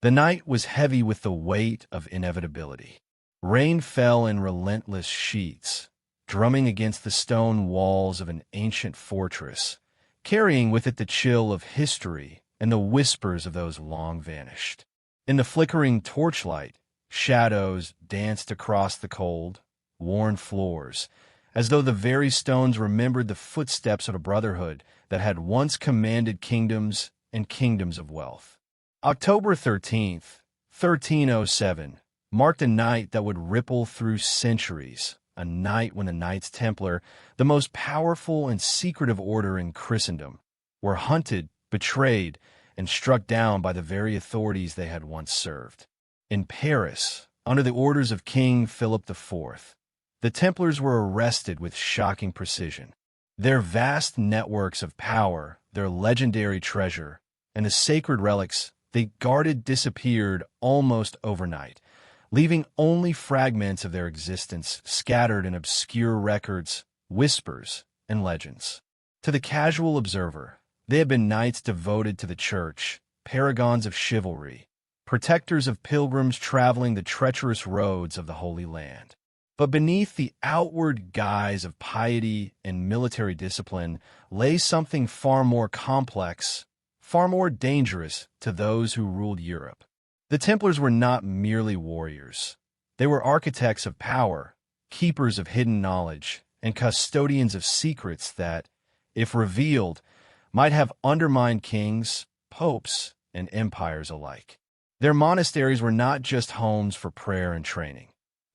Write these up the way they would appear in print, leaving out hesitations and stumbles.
The night was heavy with the weight of inevitability. Rain fell in relentless sheets, drumming against the stone walls of an ancient fortress, carrying with it the chill of history and the whispers of those long vanished. In the flickering torchlight, shadows danced across the cold, worn floors, as though the very stones remembered the footsteps of a brotherhood that had once commanded kingdoms and kingdoms of wealth. October 13th, 1307, marked a night that would ripple through centuries, a night when the Knights Templar, the most powerful and secretive order in Christendom, were hunted, betrayed, and struck down by the very authorities they had once served. In Paris, under the orders of King Philip IV, the Templars were arrested with shocking precision. Their vast networks of power, their legendary treasure, and the sacred relics they guarded disappeared almost overnight, leaving only fragments of their existence scattered in obscure records, whispers, and legends. To the casual observer, they had been knights devoted to the church, paragons of chivalry, protectors of pilgrims traveling the treacherous roads of the Holy Land. But beneath the outward guise of piety and military discipline lay something far more complex, far more dangerous to those who ruled Europe. The Templars were not merely warriors. They were architects of power, keepers of hidden knowledge, and custodians of secrets that, if revealed, might have undermined kings, popes, and empires alike. Their monasteries were not just homes for prayer and training.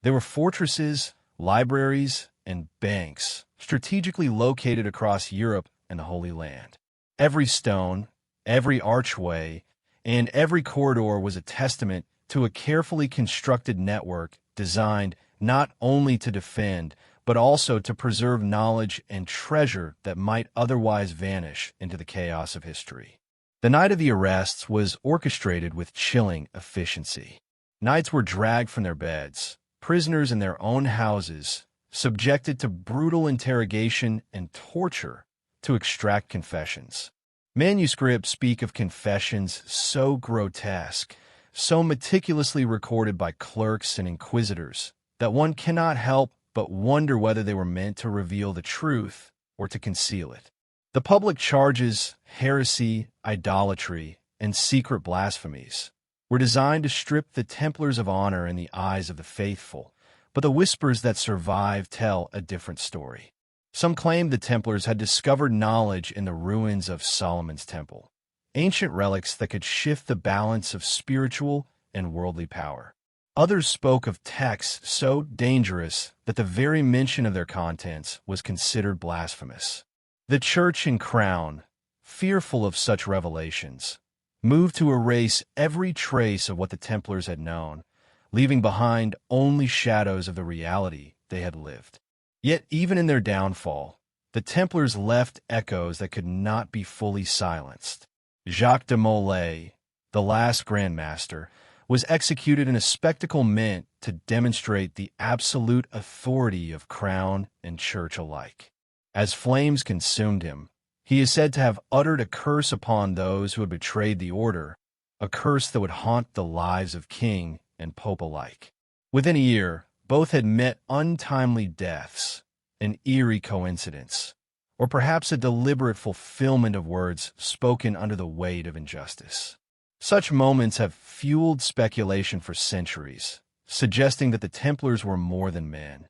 They were fortresses, libraries, and banks strategically located across Europe and the Holy Land. Every stone, every archway, and every corridor was a testament to a carefully constructed network designed not only to defend, but also to preserve knowledge and treasure that might otherwise vanish into the chaos of history. The night of the arrests was orchestrated with chilling efficiency. Knights were dragged from their beds, prisoners in their own houses, subjected to brutal interrogation and torture to extract confessions. Manuscripts speak of confessions so grotesque, so meticulously recorded by clerks and inquisitors, that one cannot help but wonder whether they were meant to reveal the truth or to conceal it. The public charges, heresy, idolatry, and secret blasphemies were designed to strip the Templars of honor in the eyes of the faithful, but the whispers that survive tell a different story. Some claimed the Templars had discovered knowledge in the ruins of Solomon's Temple, ancient relics that could shift the balance of spiritual and worldly power. Others spoke of texts so dangerous that the very mention of their contents was considered blasphemous. The Church and Crown, fearful of such revelations, moved to erase every trace of what the Templars had known, leaving behind only shadows of the reality they had lived. Yet even in their downfall, the Templars left echoes that could not be fully silenced. Jacques de Molay, the last Grand Master, was executed in a spectacle meant to demonstrate the absolute authority of crown and church alike. As flames consumed him, he is said to have uttered a curse upon those who had betrayed the order, a curse that would haunt the lives of king and pope alike. Within a year, both had met untimely deaths, an eerie coincidence, or perhaps a deliberate fulfillment of words spoken under the weight of injustice. Such moments have fueled speculation for centuries, suggesting that the Templars were more than men.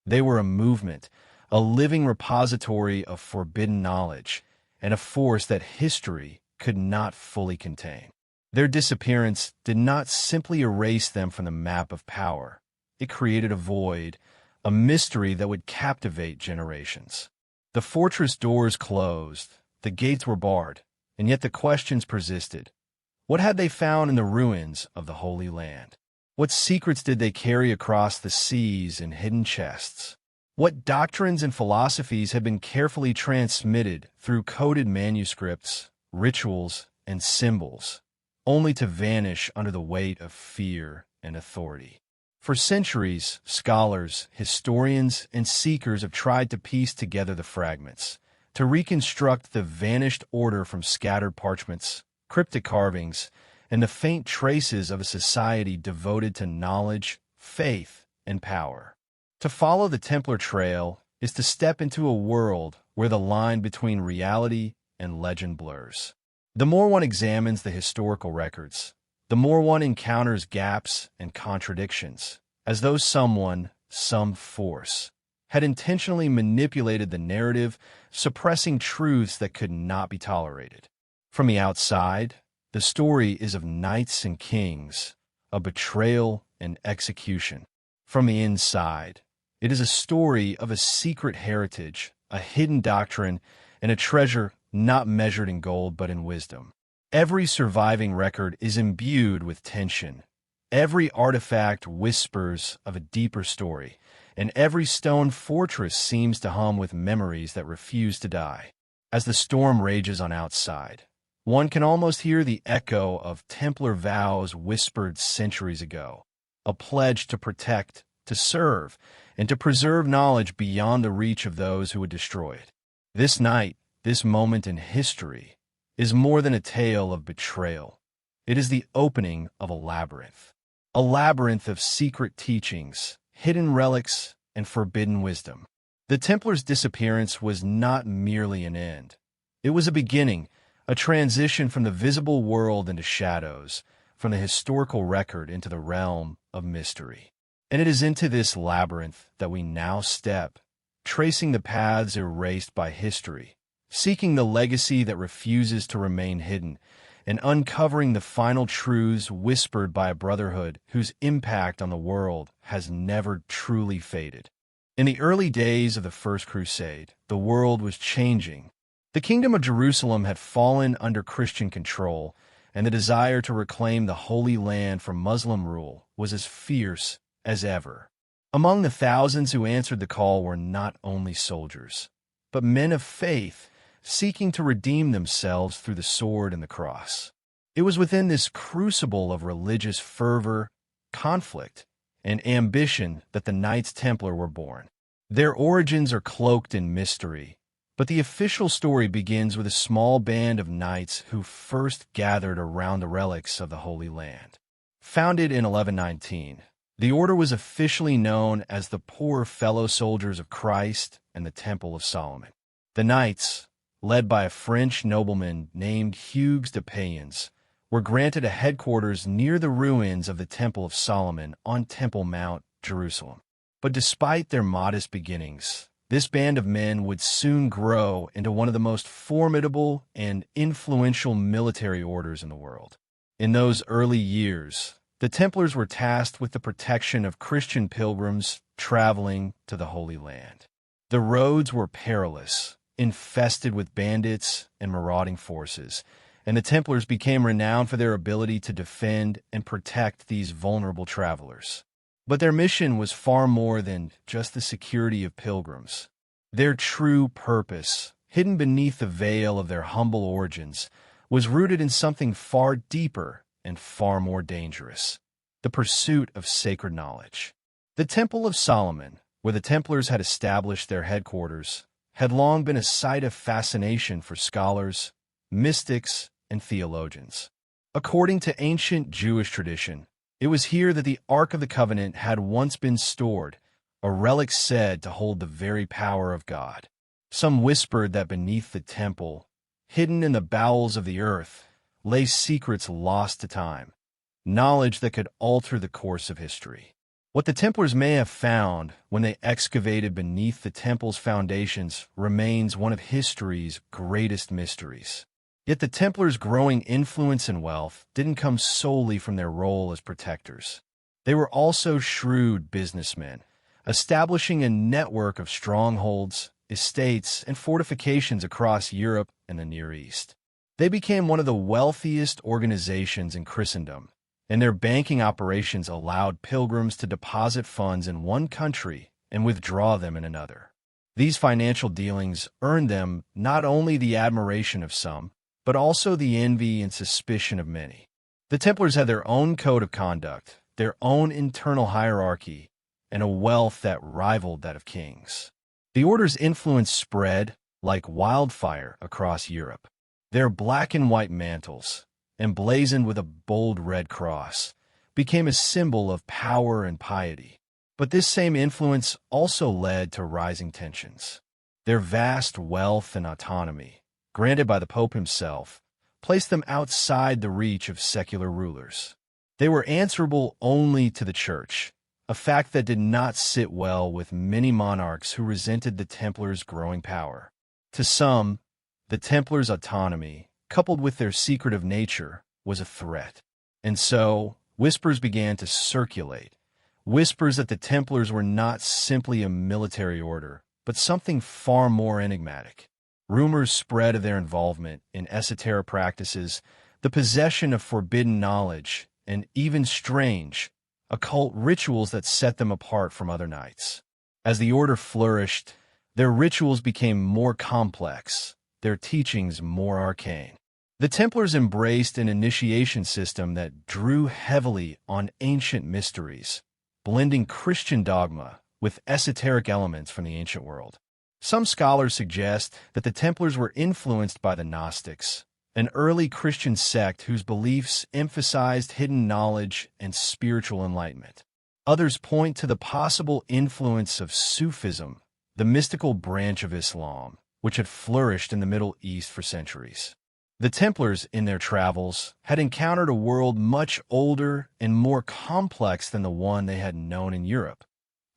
They were a movement, a living repository of forbidden knowledge, and a force that history could not fully contain. Their disappearance did not simply erase them from the map of power. It created a void, a mystery that would captivate generations. The fortress doors closed, the gates were barred, and yet the questions persisted. What had they found in the ruins of the Holy Land? What secrets did they carry across the seas in hidden chests? What doctrines and philosophies had been carefully transmitted through coded manuscripts, rituals, and symbols, only to vanish under the weight of fear and authority? For centuries, scholars, historians, and seekers have tried to piece together the fragments, to reconstruct the vanished order from scattered parchments, cryptic carvings, and the faint traces of a society devoted to knowledge, faith, and power. To follow the Templar trail is to step into a world where the line between reality and legend blurs. The more one examines the historical records, the more one encounters gaps and contradictions, as though someone, some force, had intentionally manipulated the narrative, suppressing truths that could not be tolerated. From the outside, the story is of knights and kings, a betrayal and execution. From the inside, it is a story of a secret heritage, a hidden doctrine, and a treasure not measured in gold but in wisdom. Every surviving record is imbued with tension. Every artifact whispers of a deeper story, and every stone fortress seems to hum with memories that refuse to die. As the storm rages on outside, one can almost hear the echo of Templar vows whispered centuries ago, a pledge to protect, to serve, and to preserve knowledge beyond the reach of those who would destroy it. This night, this moment in history, is more than a tale of betrayal. It is the opening of a labyrinth of secret teachings, hidden relics, and forbidden wisdom. The Templars' disappearance was not merely an end. It was a beginning, a transition from the visible world into shadows, from the historical record into the realm of mystery. And it is into this labyrinth that we now step, tracing the paths erased by history, seeking the legacy that refuses to remain hidden, and uncovering the final truths whispered by a brotherhood whose impact on the world has never truly faded. In the early days of the First Crusade, the world was changing. The Kingdom of Jerusalem had fallen under Christian control, and the desire to reclaim the Holy Land from Muslim rule was as fierce as ever. Among the thousands who answered the call were not only soldiers, but men of faith, seeking to redeem themselves through the sword and the cross. It was within this crucible of religious fervor, conflict, and ambition that the Knights Templar were born. Their origins are cloaked in mystery, but the official story begins with a small band of knights who first gathered around the relics of the Holy Land. Founded in 1119, the order was officially known as the Poor Fellow Soldiers of Christ and the Temple of Solomon. The knights, led by a French nobleman named Hugues de Payens, were granted a headquarters near the ruins of the Temple of Solomon on Temple Mount, Jerusalem. But despite their modest beginnings, this band of men would soon grow into one of the most formidable and influential military orders in the world. In those early years, the Templars were tasked with the protection of Christian pilgrims traveling to the Holy Land. The roads were perilous, infested with bandits and marauding forces, and the Templars became renowned for their ability to defend and protect these vulnerable travelers. But their mission was far more than just the security of pilgrims. Their true purpose, hidden beneath the veil of their humble origins, was rooted in something far deeper and far more dangerous: the pursuit of sacred knowledge. The Temple of Solomon, where the Templars had established their headquarters, had long been a site of fascination for scholars, mystics, and theologians. According to ancient Jewish tradition, it was here that the Ark of the Covenant had once been stored, a relic said to hold the very power of God. Some whispered that beneath the temple, hidden in the bowels of the earth, lay secrets lost to time, knowledge that could alter the course of history. What the Templars may have found when they excavated beneath the temple's foundations remains one of history's greatest mysteries. Yet the Templars' growing influence and wealth didn't come solely from their role as protectors. They were also shrewd businessmen, establishing a network of strongholds, estates, and fortifications across Europe and the Near East. They became one of the wealthiest organizations in Christendom, and their banking operations allowed pilgrims to deposit funds in one country and withdraw them in another. These financial dealings earned them not only the admiration of some, but also the envy and suspicion of many. The Templars had their own code of conduct, their own internal hierarchy, and a wealth that rivaled that of kings. The order's influence spread like wildfire across Europe. Their black and white mantles, emblazoned with a bold red cross, became a symbol of power and piety. But this same influence also led to rising tensions. Their vast wealth and autonomy, granted by the Pope himself, placed them outside the reach of secular rulers. They were answerable only to the Church, a fact that did not sit well with many monarchs who resented the Templars' growing power. To some, the Templars' autonomy, coupled with their secretive nature, was a threat. And so, whispers began to circulate. Whispers that the Templars were not simply a military order, but something far more enigmatic. Rumors spread of their involvement in esoteric practices, the possession of forbidden knowledge, and even strange, occult rituals that set them apart from other knights. As the order flourished, their rituals became more complex, their teachings more arcane. The Templars embraced an initiation system that drew heavily on ancient mysteries, blending Christian dogma with esoteric elements from the ancient world. Some scholars suggest that the Templars were influenced by the Gnostics, an early Christian sect whose beliefs emphasized hidden knowledge and spiritual enlightenment. Others point to the possible influence of Sufism, the mystical branch of Islam, which had flourished in the Middle East for centuries. The Templars, in their travels, had encountered a world much older and more complex than the one they had known in Europe,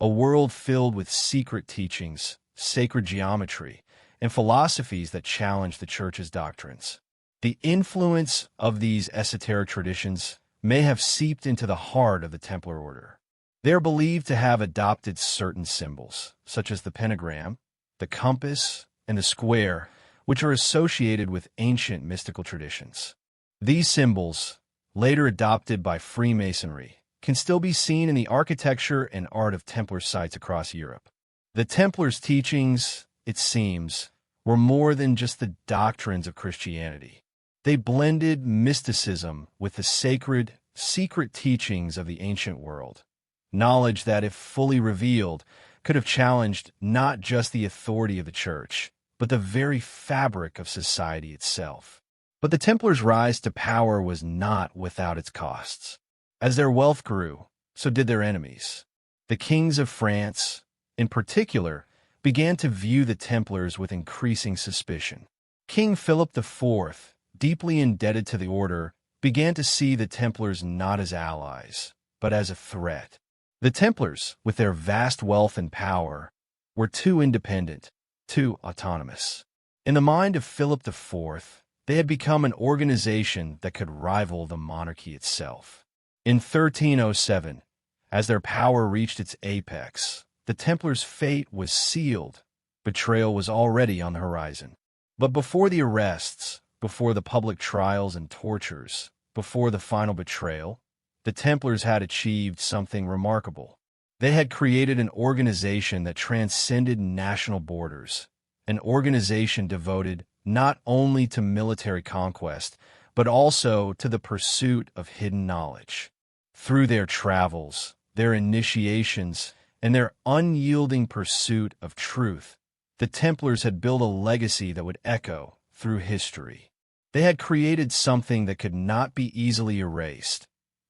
a world filled with secret teachings, sacred geometry, and philosophies that challenged the Church's doctrines. The influence of these esoteric traditions may have seeped into the heart of the Templar order. They are believed to have adopted certain symbols, such as the pentagram, the compass, and the square, which are associated with ancient mystical traditions. These symbols, later adopted by Freemasonry, can still be seen in the architecture and art of Templar sites across Europe. The Templars' teachings, it seems, were more than just the doctrines of Christianity. They blended mysticism with the sacred, secret teachings of the ancient world, knowledge that, if fully revealed, could have challenged not just the authority of the Church, but the very fabric of society itself. But the Templars' rise to power was not without its costs. As their wealth grew, so did their enemies. The kings of France, in particular, began to view the Templars with increasing suspicion. King Philip IV, deeply indebted to the order, began to see the Templars not as allies, but as a threat. The Templars, with their vast wealth and power, were too independent, too autonomous. In the mind of Philip IV, they had become an organization that could rival the monarchy itself. In 1307, as their power reached its apex, the Templars' fate was sealed. Betrayal was already on the horizon. But before the arrests, before the public trials and tortures, before the final betrayal, the Templars had achieved something remarkable. They had created an organization that transcended national borders, an organization devoted not only to military conquest, but also to the pursuit of hidden knowledge. Through their travels, their initiations, and their unyielding pursuit of truth, the Templars had built a legacy that would echo through history. They had created something that could not be easily erased,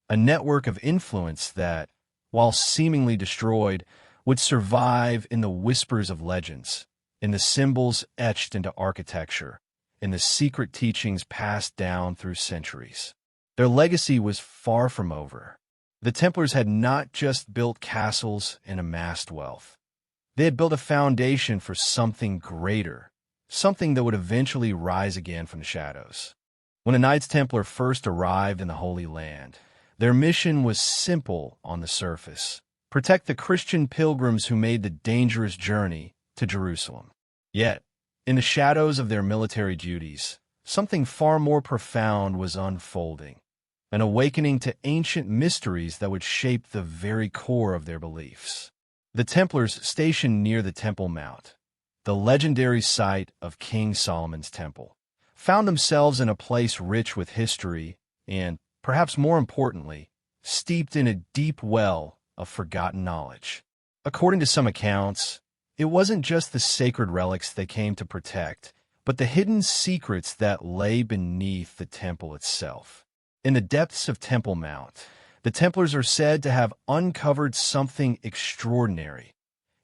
a network of influence that, while seemingly destroyed, would survive in the whispers of legends, in the symbols etched into architecture, in the secret teachings passed down through centuries. Their legacy was far from over. The Templars had not just built castles and amassed wealth. They had built a foundation for something greater, something that would eventually rise again from the shadows. When the Knights Templar first arrived in the Holy Land, their mission was simple on the surface: protect the Christian pilgrims who made the dangerous journey to Jerusalem. Yet, in the shadows of their military duties, something far more profound was unfolding, an awakening to ancient mysteries that would shape the very core of their beliefs. The Templars stationed near the Temple Mount, the legendary site of King Solomon's Temple, found themselves in a place rich with history and, perhaps more importantly, steeped in a deep well of forgotten knowledge. According to some accounts, it wasn't just the sacred relics they came to protect, but the hidden secrets that lay beneath the temple itself. In the depths of Temple Mount, the Templars are said to have uncovered something extraordinary: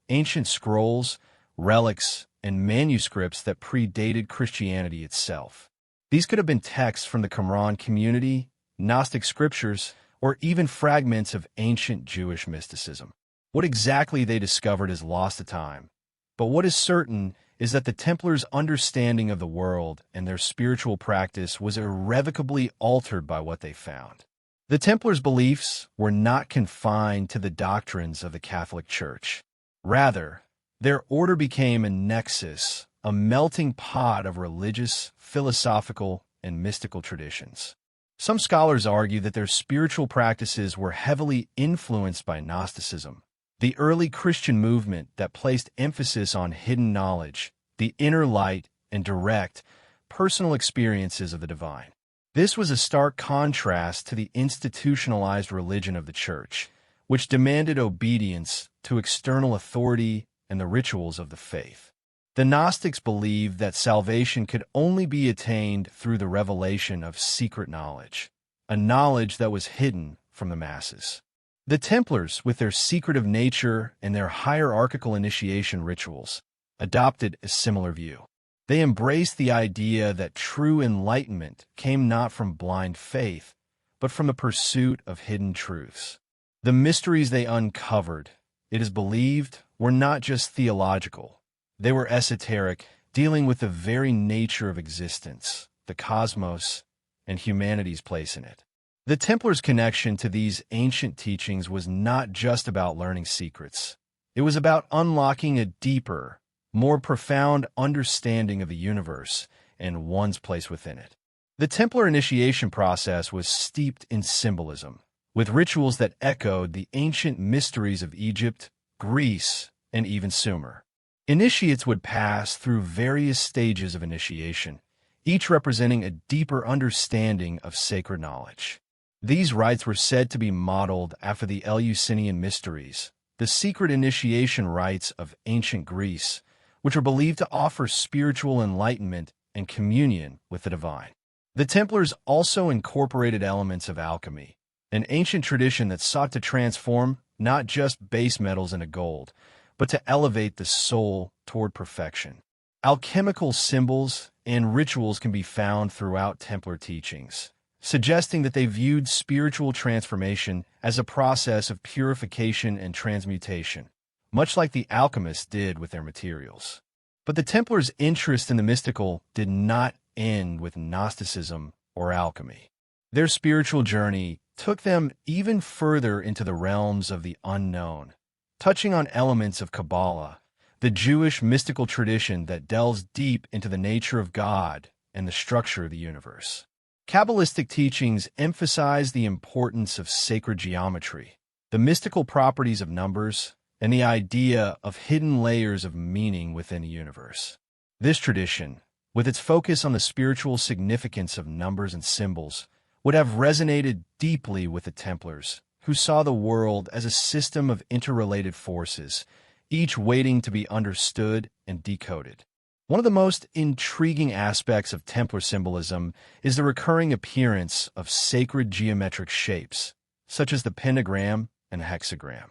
ancient scrolls, relics, and manuscripts that predated Christianity itself. These could have been texts from the Qumran community, Gnostic scriptures, or even fragments of ancient Jewish mysticism. What exactly they discovered is lost to time, but what is certain is that the Templars' understanding of the world and their spiritual practice was irrevocably altered by what they found. The Templars' beliefs were not confined to the doctrines of the Catholic Church. Rather, their order became a nexus, a melting pot of religious, philosophical, and mystical traditions. Some scholars argue that their spiritual practices were heavily influenced by Gnosticism, the early Christian movement that placed emphasis on hidden knowledge, the inner light, and direct, personal experiences of the divine. This was a stark contrast to the institutionalized religion of the Church, which demanded obedience to external authority and the rituals of the faith. The Gnostics believed that salvation could only be attained through the revelation of secret knowledge, a knowledge that was hidden from the masses. The Templars, with their secretive nature and their hierarchical initiation rituals, adopted a similar view. They embraced the idea that true enlightenment came not from blind faith, but from the pursuit of hidden truths. The mysteries they uncovered, it is believed, were not just theological. They were esoteric, dealing with the very nature of existence, the cosmos, and humanity's place in it. The Templars' connection to these ancient teachings was not just about learning secrets. It was about unlocking a deeper, more profound understanding of the universe and one's place within it. The Templar initiation process was steeped in symbolism, with rituals that echoed the ancient mysteries of Egypt, Greece, and even Sumer. Initiates would pass through various stages of initiation, each representing a deeper understanding of sacred knowledge. These rites were said to be modeled after the Eleusinian mysteries, the secret initiation rites of ancient Greece, which were believed to offer spiritual enlightenment and communion with the divine. The Templars also incorporated elements of alchemy, an ancient tradition that sought to transform not just base metals into gold, but to elevate the soul toward perfection. Alchemical symbols and rituals can be found throughout Templar teachings, suggesting that they viewed spiritual transformation as a process of purification and transmutation, much like the alchemists did with their materials. But the Templars' interest in the mystical did not end with Gnosticism or alchemy. Their spiritual journey took them even further into the realms of the unknown, touching on elements of Kabbalah, the Jewish mystical tradition that delves deep into the nature of God and the structure of the universe. Kabbalistic teachings emphasize the importance of sacred geometry, the mystical properties of numbers, and the idea of hidden layers of meaning within a universe. This tradition, with its focus on the spiritual significance of numbers and symbols, would have resonated deeply with the Templars, who saw the world as a system of interrelated forces, each waiting to be understood and decoded. One of the most intriguing aspects of Templar symbolism is the recurring appearance of sacred geometric shapes, such as the pentagram and hexagram.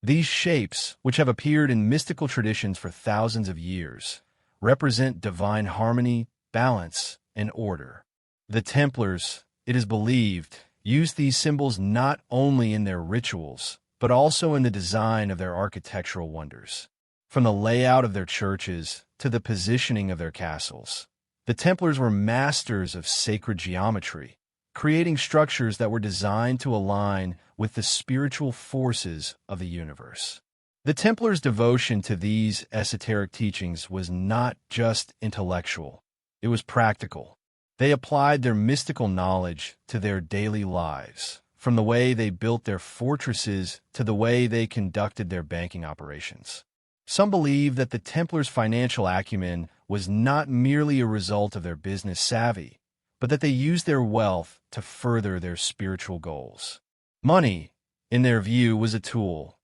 These shapes, which have appeared in mystical traditions for thousands of years, represent divine harmony, balance, and order. The Templars, it is believed, used these symbols not only in their rituals, but also in the design of their architectural wonders. From the layout of their churches to the positioning of their castles, the Templars were masters of sacred geometry, creating structures that were designed to align with the spiritual forces of the universe. The Templars' devotion to these esoteric teachings was not just intellectual, it was practical. They applied their mystical knowledge to their daily lives, from the way they built their fortresses to the way they conducted their banking operations. Some believe that the Templars' financial acumen was not merely a result of their business savvy, but that they used their wealth to further their spiritual goals. Money, in their view, was a tool,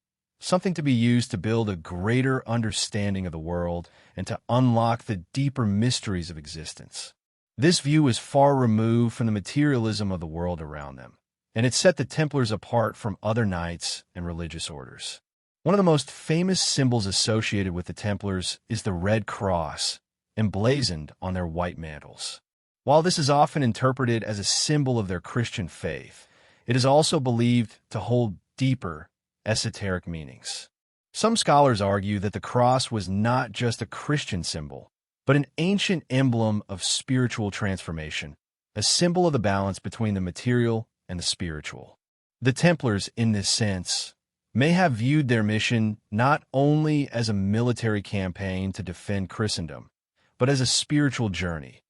something to be used to build a greater understanding of the world and to unlock the deeper mysteries of existence. This view is far removed from the materialism of the world around them, and it set the Templars apart from other knights and religious orders. One of the most famous symbols associated with the Templars is the red cross, emblazoned on their white mantles. While this is often interpreted as a symbol of their Christian faith, it is also believed to hold deeper, esoteric meanings. Some scholars argue that the cross was not just a Christian symbol, but an ancient emblem of spiritual transformation, a symbol of the balance between the material and the spiritual. The Templars, in this sense, may have viewed their mission not only as a military campaign to defend Christendom, but as a spiritual journey,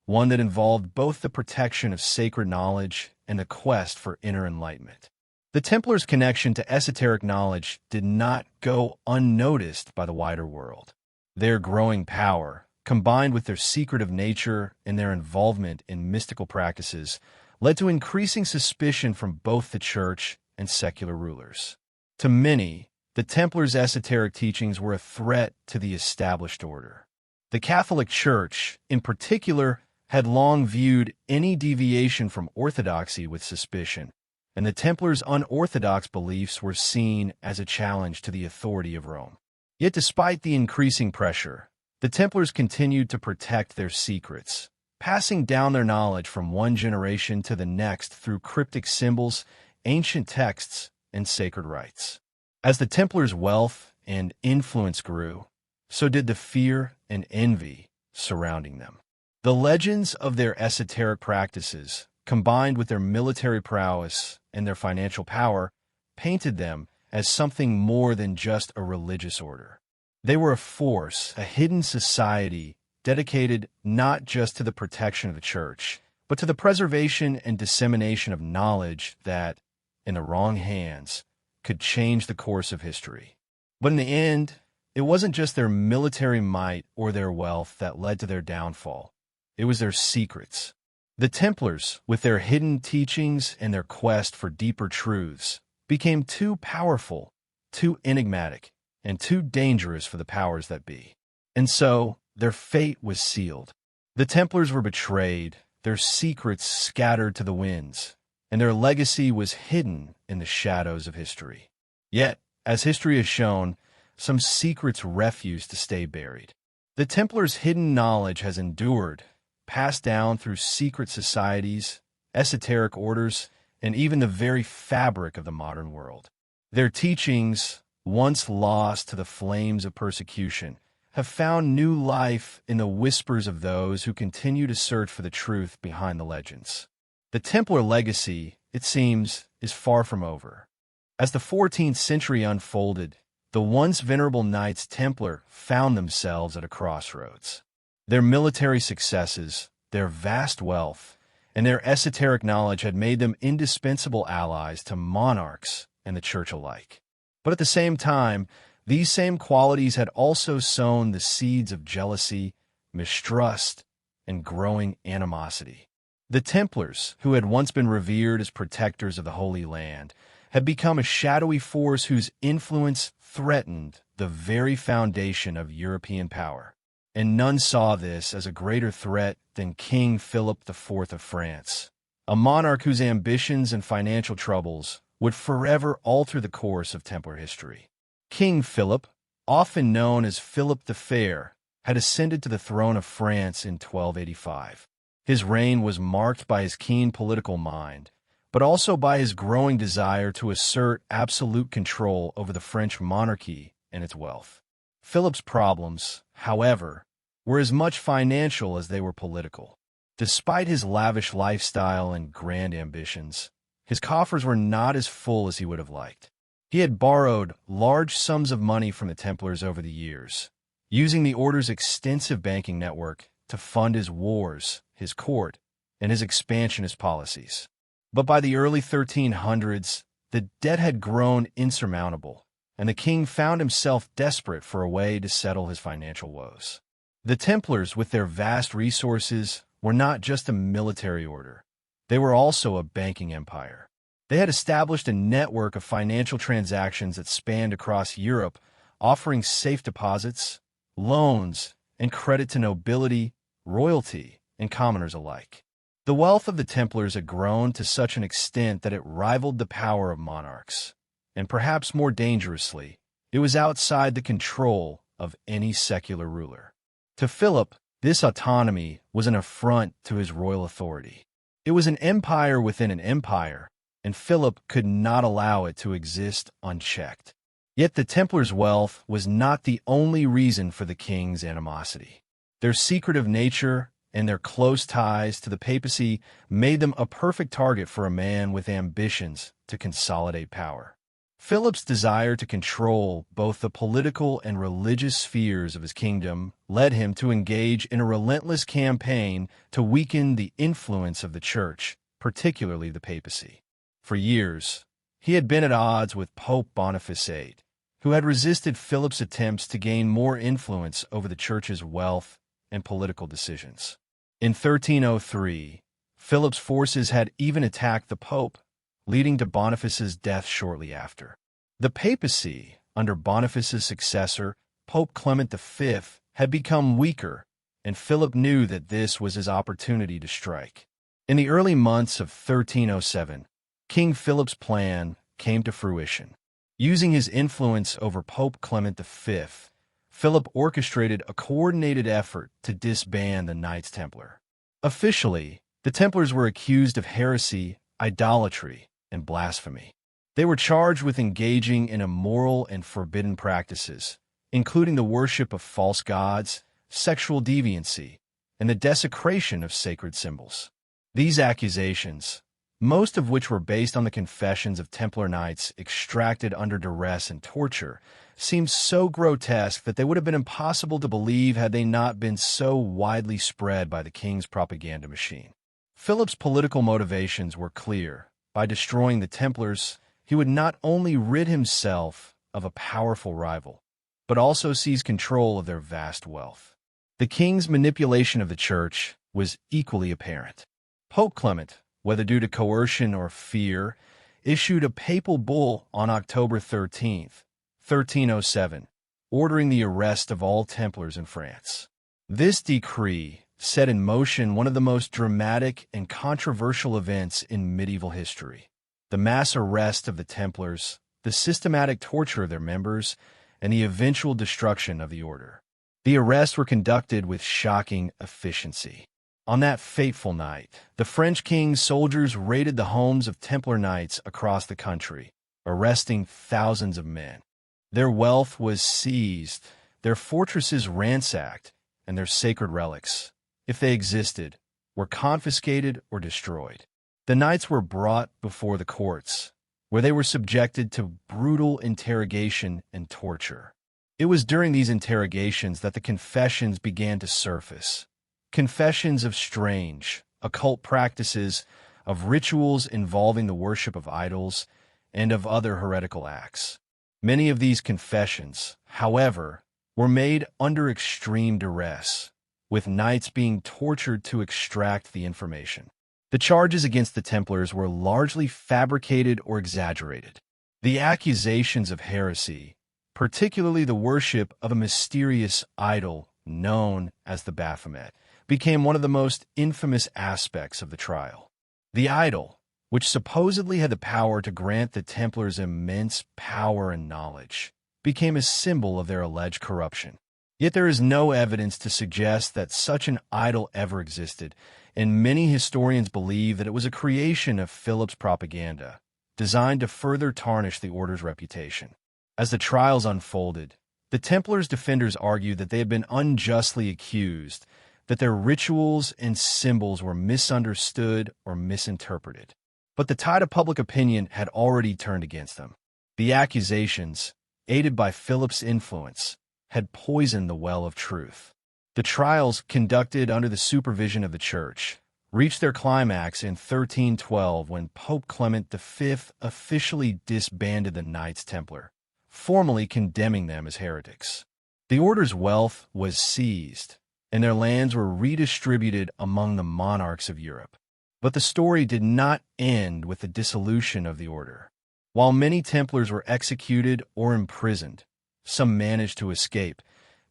one that involved both the protection of sacred knowledge and the quest for inner enlightenment. The Templars' connection to esoteric knowledge did not go unnoticed by the wider world. Their growing power, combined with their secretive nature and their involvement in mystical practices, led to increasing suspicion from both the church and secular rulers. To many, the Templars' esoteric teachings were a threat to the established order. The Catholic Church, in particular, had long viewed any deviation from orthodoxy with suspicion, and the Templars' unorthodox beliefs were seen as a challenge to the authority of Rome. Yet despite the increasing pressure, the Templars continued to protect their secrets, passing down their knowledge from one generation to the next through cryptic symbols, ancient texts, and sacred rites. As the Templars' wealth and influence grew, so did the fear and envy surrounding them. The legends of their esoteric practices, combined with their military prowess and their financial power, painted them as something more than just a religious order. They were a force, a hidden society dedicated not just to the protection of the church, but to the preservation and dissemination of knowledge that, in the wrong hands, could change the course of history. But in the end, it wasn't just their military might or their wealth that led to their downfall. It was their secrets. The Templars, with their hidden teachings and their quest for deeper truths, became too powerful, too enigmatic, and too dangerous for the powers that be. And so, their fate was sealed. The Templars were betrayed, their secrets scattered to the winds, and their legacy was hidden in the shadows of history. Yet, as history has shown, some secrets refuse to stay buried. The Templars' hidden knowledge has endured, passed down through secret societies, esoteric orders, and even the very fabric of the modern world. Their teachings, once lost to the flames of persecution, have found new life in the whispers of those who continue to search for the truth behind the legends. The Templar legacy, it seems, is far from over. As the 14th century unfolded, the once venerable Knights Templar found themselves at a crossroads. Their military successes, their vast wealth, and their esoteric knowledge had made them indispensable allies to monarchs and the church alike. But at the same time, these same qualities had also sown the seeds of jealousy, mistrust, and growing animosity. The Templars, who had once been revered as protectors of the Holy Land, had become a shadowy force whose influence threatened the very foundation of European power. And none saw this as a greater threat than King Philip IV of France, a monarch whose ambitions and financial troubles would forever alter the course of Templar history. King Philip, often known as Philip the Fair, had ascended to the throne of France in 1285. His reign was marked by his keen political mind, but also by his growing desire to assert absolute control over the French monarchy and its wealth. Philip's problems, however, were as much financial as they were political. Despite his lavish lifestyle and grand ambitions, his coffers were not as full as he would have liked. He had borrowed large sums of money from the Templars over the years, using the order's extensive banking network to fund his wars, his court, and his expansionist policies. But by the early 1300s, the debt had grown insurmountable, and the king found himself desperate for a way to settle his financial woes. The Templars, with their vast resources, were not just a military order. They were also a banking empire. They had established a network of financial transactions that spanned across Europe, offering safe deposits, loans, and credit to nobility, royalty, and commoners alike. The wealth of the Templars had grown to such an extent that it rivaled the power of monarchs, and perhaps more dangerously, it was outside the control of any secular ruler. To Philip, this autonomy was an affront to his royal authority. It was an empire within an empire, and Philip could not allow it to exist unchecked. Yet the Templars' wealth was not the only reason for the king's animosity. Their secretive nature and their close ties to the papacy made them a perfect target for a man with ambitions to consolidate power. Philip's desire to control both the political and religious spheres of his kingdom led him to engage in a relentless campaign to weaken the influence of the church, particularly the papacy. For years, he had been at odds with Pope Boniface VIII, who had resisted Philip's attempts to gain more influence over the church's wealth and political decisions. In 1303, Philip's forces had even attacked the Pope, leading to Boniface's death shortly after. The papacy, under Boniface's successor, Pope Clement V, had become weaker, and Philip knew that this was his opportunity to strike. In the early months of 1307, King Philip's plan came to fruition. Using his influence over Pope Clement V, Philip orchestrated a coordinated effort to disband the Knights Templar. Officially, the Templars were accused of heresy, idolatry, and blasphemy. They were charged with engaging in immoral and forbidden practices, including the worship of false gods, sexual deviancy, and the desecration of sacred symbols. These accusations, most of which were based on the confessions of Templar knights extracted under duress and torture, seemed so grotesque that they would have been impossible to believe had they not been so widely spread by the king's propaganda machine. Philip's political motivations were clear. By destroying the Templars, he would not only rid himself of a powerful rival, but also seize control of their vast wealth. The king's manipulation of the church was equally apparent. Pope Clement, whether due to coercion or fear, issued a papal bull on October 13, 1307, ordering the arrest of all Templars in France. This decree set in motion one of the most dramatic and controversial events in medieval history: the mass arrest of the Templars, the systematic torture of their members, and the eventual destruction of the order. The arrests were conducted with shocking efficiency. On that fateful night, the French king's soldiers raided the homes of Templar knights across the country, arresting thousands of men. Their wealth was seized, their fortresses ransacked, and their sacred relics, if they existed, were confiscated or destroyed. The knights were brought before the courts, where they were subjected to brutal interrogation and torture. It was during these interrogations that the confessions began to surface. Confessions of strange, occult practices, of rituals involving the worship of idols, and of other heretical acts. Many of these confessions, however, were made under extreme duress, with knights being tortured to extract the information. The charges against the Templars were largely fabricated or exaggerated. The accusations of heresy, particularly the worship of a mysterious idol known as the Baphomet, became one of the most infamous aspects of the trial. The idol, which supposedly had the power to grant the Templars immense power and knowledge, became a symbol of their alleged corruption. Yet there is no evidence to suggest that such an idol ever existed, and many historians believe that it was a creation of Philip's propaganda, designed to further tarnish the order's reputation. As the trials unfolded, the Templars' defenders argued that they had been unjustly accused, that their rituals and symbols were misunderstood or misinterpreted. But the tide of public opinion had already turned against them. The accusations, aided by Philip's influence, had poisoned the well of truth. The trials, conducted under the supervision of the Church, reached their climax in 1312 when Pope Clement V officially disbanded the Knights Templar, formally condemning them as heretics. The order's wealth was seized, and their lands were redistributed among the monarchs of Europe. But the story did not end with the dissolution of the order. While many Templars were executed or imprisoned, some managed to escape,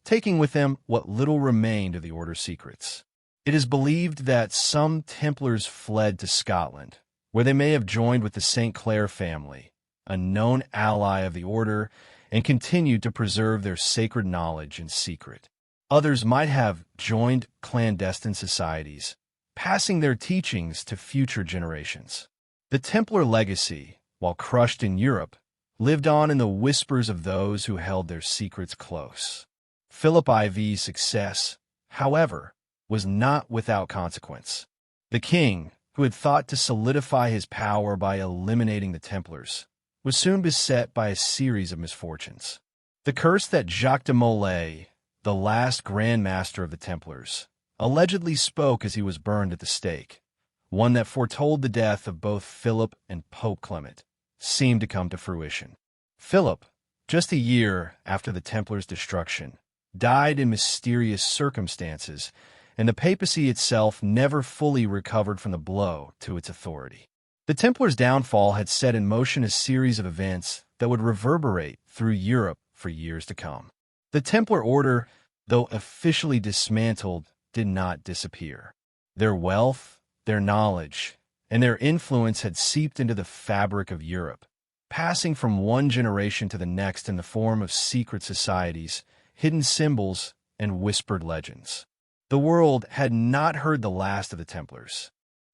taking with them what little remained of the order's secrets. It is believed that some Templars fled to Scotland, where they may have joined with the St. Clair family, a known ally of the order, and continued to preserve their sacred knowledge in secret. Others might have joined clandestine societies, passing their teachings to future generations. The Templar legacy, while crushed in Europe, lived on in the whispers of those who held their secrets close. Philip IV's success, however, was not without consequence. The king, who had thought to solidify his power by eliminating the Templars, was soon beset by a series of misfortunes. The curse that Jacques de Molay, the last Grand Master of the Templars, allegedly spoke as he was burned at the stake, one that foretold the death of both Philip and Pope Clement, seemed to come to fruition. Philip, just a year after the Templars' destruction, died in mysterious circumstances, and the papacy itself never fully recovered from the blow to its authority. The Templars' downfall had set in motion a series of events that would reverberate through Europe for years to come. The Templar order, though officially dismantled, did not disappear. Their wealth, their knowledge, and their influence had seeped into the fabric of Europe, passing from one generation to the next in the form of secret societies, hidden symbols, and whispered legends. The world had not heard the last of the Templars.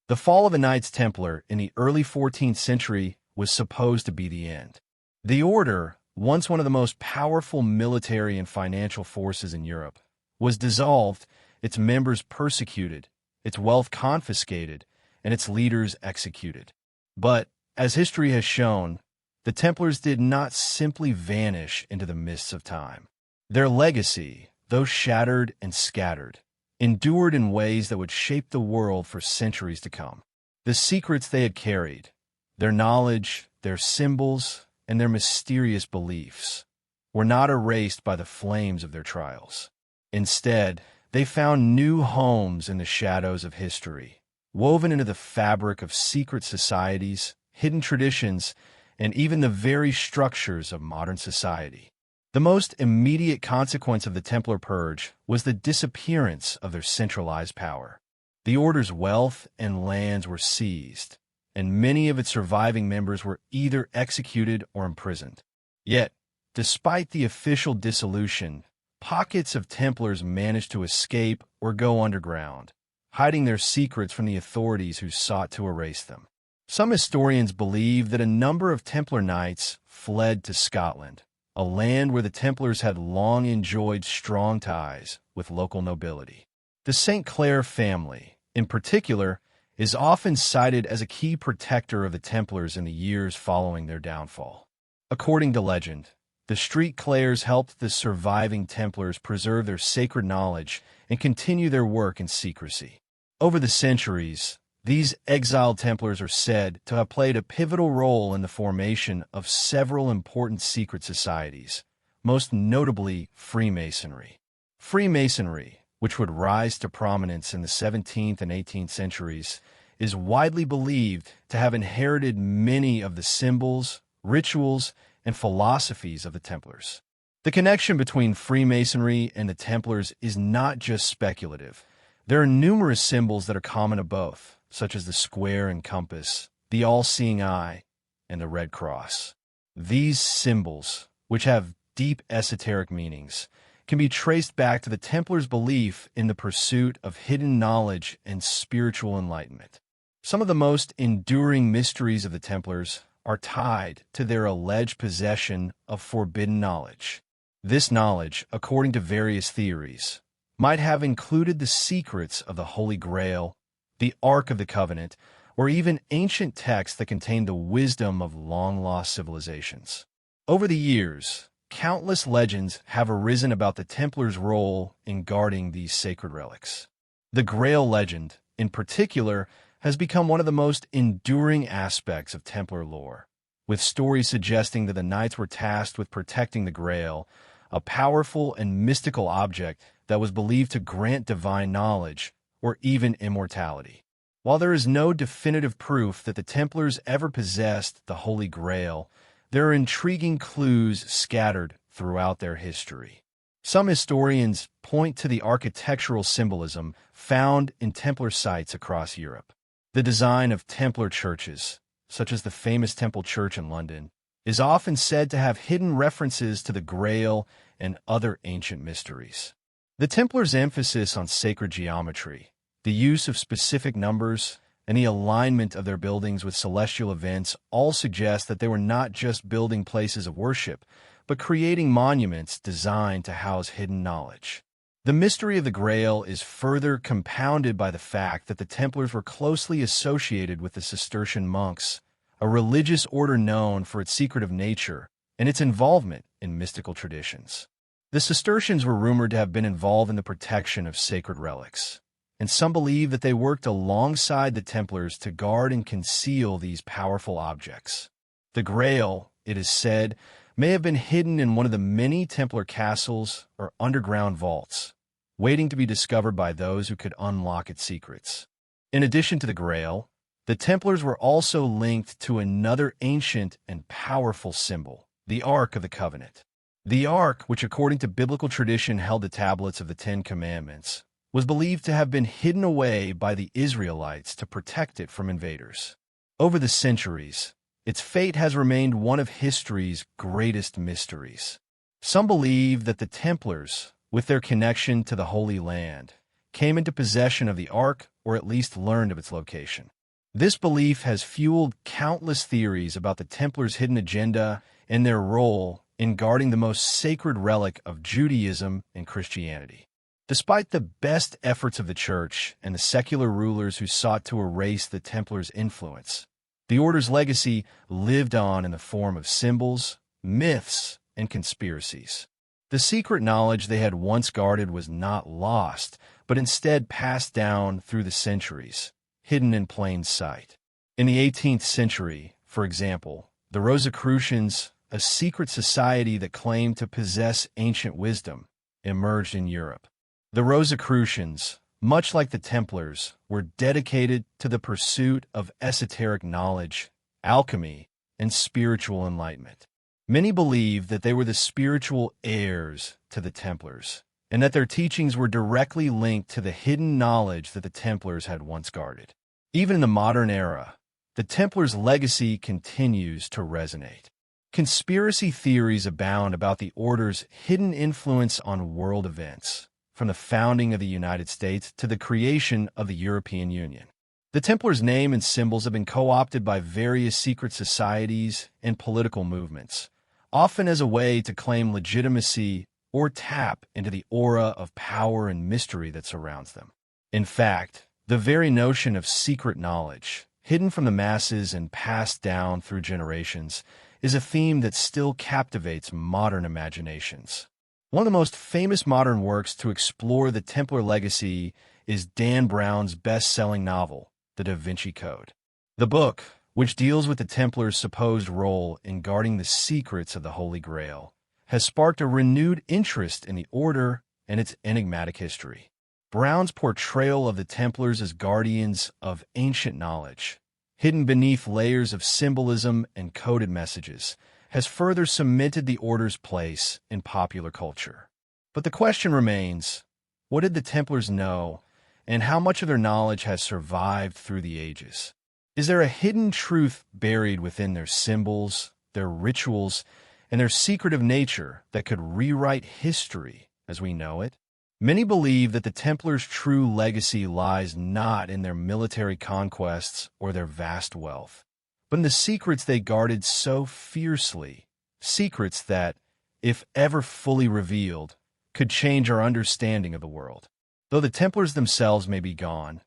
The fall of the Knights Templar in the early 14th century was supposed to be the end. The order, once one of the most powerful military and financial forces in Europe, was dissolved, its members persecuted, its wealth confiscated, and its leaders executed. But, as history has shown, the Templars did not simply vanish into the mists of time. Their legacy, though shattered and scattered, endured in ways that would shape the world for centuries to come. The secrets they had carried, their knowledge, their symbols, and their mysterious beliefs, were not erased by the flames of their trials. Instead, they found new homes in the shadows of history, woven into the fabric of secret societies, hidden traditions, and even the very structures of modern society. The most immediate consequence of the Templar Purge was the disappearance of their centralized power. The order's wealth and lands were seized, and many of its surviving members were either executed or imprisoned. Yet, despite the official dissolution, pockets of Templars managed to escape or go underground, hiding their secrets from the authorities who sought to erase them. Some historians believe that a number of Templar knights fled to Scotland, a land where the Templars had long enjoyed strong ties with local nobility. The St. Clair family, in particular, is often cited as a key protector of the Templars in the years following their downfall. According to legend, the St. Clairs helped the surviving Templars preserve their sacred knowledge and continue their work in secrecy. Over the centuries, these exiled Templars are said to have played a pivotal role in the formation of several important secret societies, most notably Freemasonry. Freemasonry, which would rise to prominence in the 17th and 18th centuries, is widely believed to have inherited many of the symbols, rituals, and philosophies of the Templars. The connection between Freemasonry and the Templars is not just speculative. There are numerous symbols that are common to both, such as the square and compass, the all-seeing eye, and the red cross. These symbols, which have deep esoteric meanings, can be traced back to the Templars' belief in the pursuit of hidden knowledge and spiritual enlightenment. Some of the most enduring mysteries of the Templars are tied to their alleged possession of forbidden knowledge. This knowledge, according to various theories, might have included the secrets of the Holy Grail, the Ark of the Covenant, or even ancient texts that contained the wisdom of long-lost civilizations. Over the years, countless legends have arisen about the Templars' role in guarding these sacred relics. The Grail legend, in particular, has become one of the most enduring aspects of Templar lore, with stories suggesting that the Knights were tasked with protecting the Grail, a powerful and mystical object that was believed to grant divine knowledge or even immortality. While there is no definitive proof that the Templars ever possessed the Holy Grail, there are intriguing clues scattered throughout their history. Some historians point to the architectural symbolism found in Templar sites across Europe. The design of Templar churches, such as the famous Temple Church in London, is often said to have hidden references to the Grail and other ancient mysteries. The Templars' emphasis on sacred geometry, the use of specific numbers, and the alignment of their buildings with celestial events all suggest that they were not just building places of worship, but creating monuments designed to house hidden knowledge. The mystery of the Grail is further compounded by the fact that the Templars were closely associated with the Cistercian monks, a religious order known for its secretive nature and its involvement in mystical traditions. The Cistercians were rumored to have been involved in the protection of sacred relics, and some believe that they worked alongside the Templars to guard and conceal these powerful objects. The Grail, it is said, may have been hidden in one of the many Templar castles or underground vaults, waiting to be discovered by those who could unlock its secrets. In addition to the Grail, the Templars were also linked to another ancient and powerful symbol, the Ark of the Covenant. The Ark, which according to biblical tradition held the tablets of the Ten Commandments, was believed to have been hidden away by the Israelites to protect it from invaders. Over the centuries, its fate has remained one of history's greatest mysteries. Some believe that the Templars, with their connection to the Holy Land, came into possession of the Ark or at least learned of its location. This belief has fueled countless theories about the Templars' hidden agenda and their role in guarding the most sacred relic of Judaism and Christianity. Despite the best efforts of the Church and the secular rulers who sought to erase the Templars' influence, the Order's legacy lived on in the form of symbols, myths, and conspiracies. The secret knowledge they had once guarded was not lost, but instead passed down through the centuries, hidden in plain sight. In the 18th century, for example, the Rosicrucians, a secret society that claimed to possess ancient wisdom, emerged in Europe. The Rosicrucians, much like the Templars, were dedicated to the pursuit of esoteric knowledge, alchemy, and spiritual enlightenment. Many believed that they were the spiritual heirs to the Templars, and that their teachings were directly linked to the hidden knowledge that the Templars had once guarded. Even in the modern era, the Templars' legacy continues to resonate. Conspiracy theories abound about the Order's hidden influence on world events, from the founding of the United States to the creation of the European Union. The Templars' name and symbols have been co-opted by various secret societies and political movements, often as a way to claim legitimacy or tap into the aura of power and mystery that surrounds them. In fact, the very notion of secret knowledge, hidden from the masses and passed down through generations, is a theme that still captivates modern imaginations. One of the most famous modern works to explore the Templar legacy is Dan Brown's best-selling novel, The Da Vinci Code. The book, which deals with the Templars' supposed role in guarding the secrets of the Holy Grail, has sparked a renewed interest in the Order and its enigmatic history. Brown's portrayal of the Templars as guardians of ancient knowledge, hidden beneath layers of symbolism and coded messages, has further cemented the Order's place in popular culture. But the question remains, what did the Templars know, and how much of their knowledge has survived through the ages? Is there a hidden truth buried within their symbols, their rituals, and their secretive nature that could rewrite history as we know it? Many believe that the Templars' true legacy lies not in their military conquests or their vast wealth, but in the secrets they guarded so fiercely, secrets that, if ever fully revealed, could change our understanding of the world. Though the Templars themselves may be gone,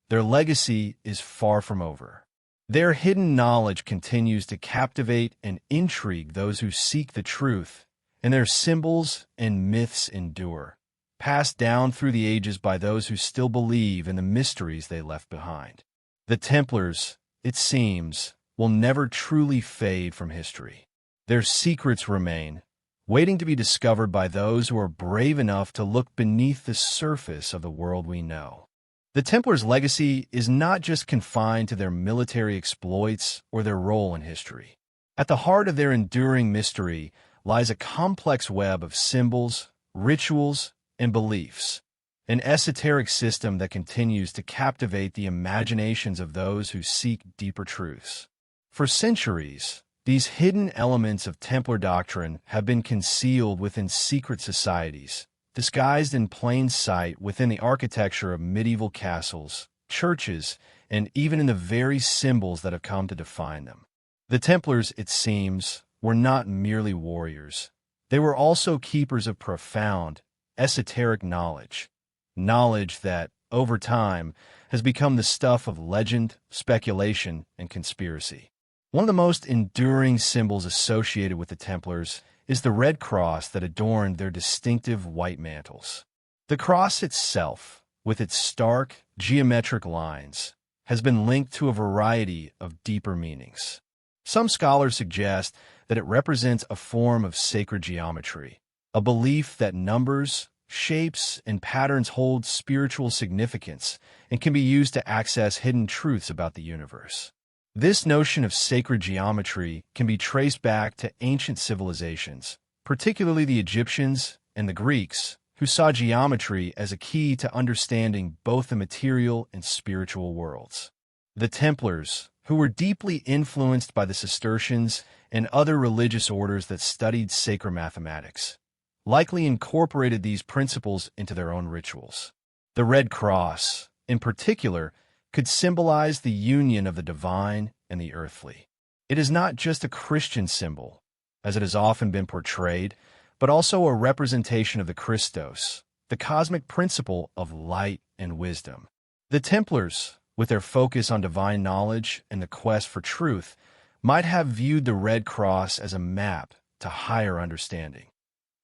their legacy is far from over. Their hidden knowledge continues to captivate and intrigue those who seek the truth, and their symbols and myths endure, passed down through the ages by those who still believe in the mysteries they left behind. The Templars, it seems, will never truly fade from history. Their secrets remain, waiting to be discovered by those who are brave enough to look beneath the surface of the world we know. The Templars' legacy is not just confined to their military exploits or their role in history. At the heart of their enduring mystery lies a complex web of symbols, rituals, and beliefs, an esoteric system that continues to captivate the imaginations of those who seek deeper truths. For centuries, these hidden elements of Templar doctrine have been concealed within secret societies, disguised in plain sight within the architecture of medieval castles, churches, and even in the very symbols that have come to define them. The Templars, it seems, were not merely warriors. They were also keepers of profound, esoteric knowledge that, over time, has become the stuff of legend, speculation, and conspiracy. One of the most enduring symbols associated with the Templars is the red cross that adorned their distinctive white mantles. The cross itself, with its stark, geometric lines, has been linked to a variety of deeper meanings. Some scholars suggest that it represents a form of sacred geometry, a belief that numbers, shapes, and patterns hold spiritual significance and can be used to access hidden truths about the universe. This notion of sacred geometry can be traced back to ancient civilizations, particularly the Egyptians and the Greeks, who saw geometry as a key to understanding both the material and spiritual worlds. The Templars, who were deeply influenced by the Cistercians and other religious orders that studied sacred mathematics, likely incorporated these principles into their own rituals. The Red Cross, in particular, could symbolize the union of the divine and the earthly. It is not just a Christian symbol, as it has often been portrayed, but also a representation of the Christos, the cosmic principle of light and wisdom. The Templars, with their focus on divine knowledge and the quest for truth, might have viewed the Red Cross as a map to higher understanding,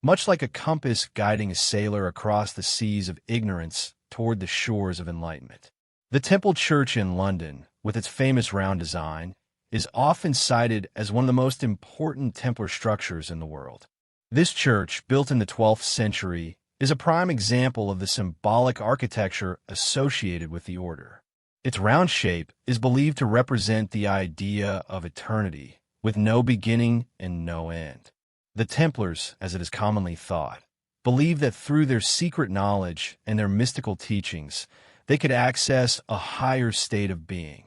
much like a compass guiding a sailor across the seas of ignorance toward the shores of enlightenment. The Temple Church in London, with its famous round design, is often cited as one of the most important Templar structures in the world. This church, built in the 12th century, is a prime example of the symbolic architecture associated with the order. Its round shape is believed to represent the idea of eternity, with no beginning and no end. The Templars, as it is commonly thought, believed that through their secret knowledge and their mystical teachings, they could access a higher state of being,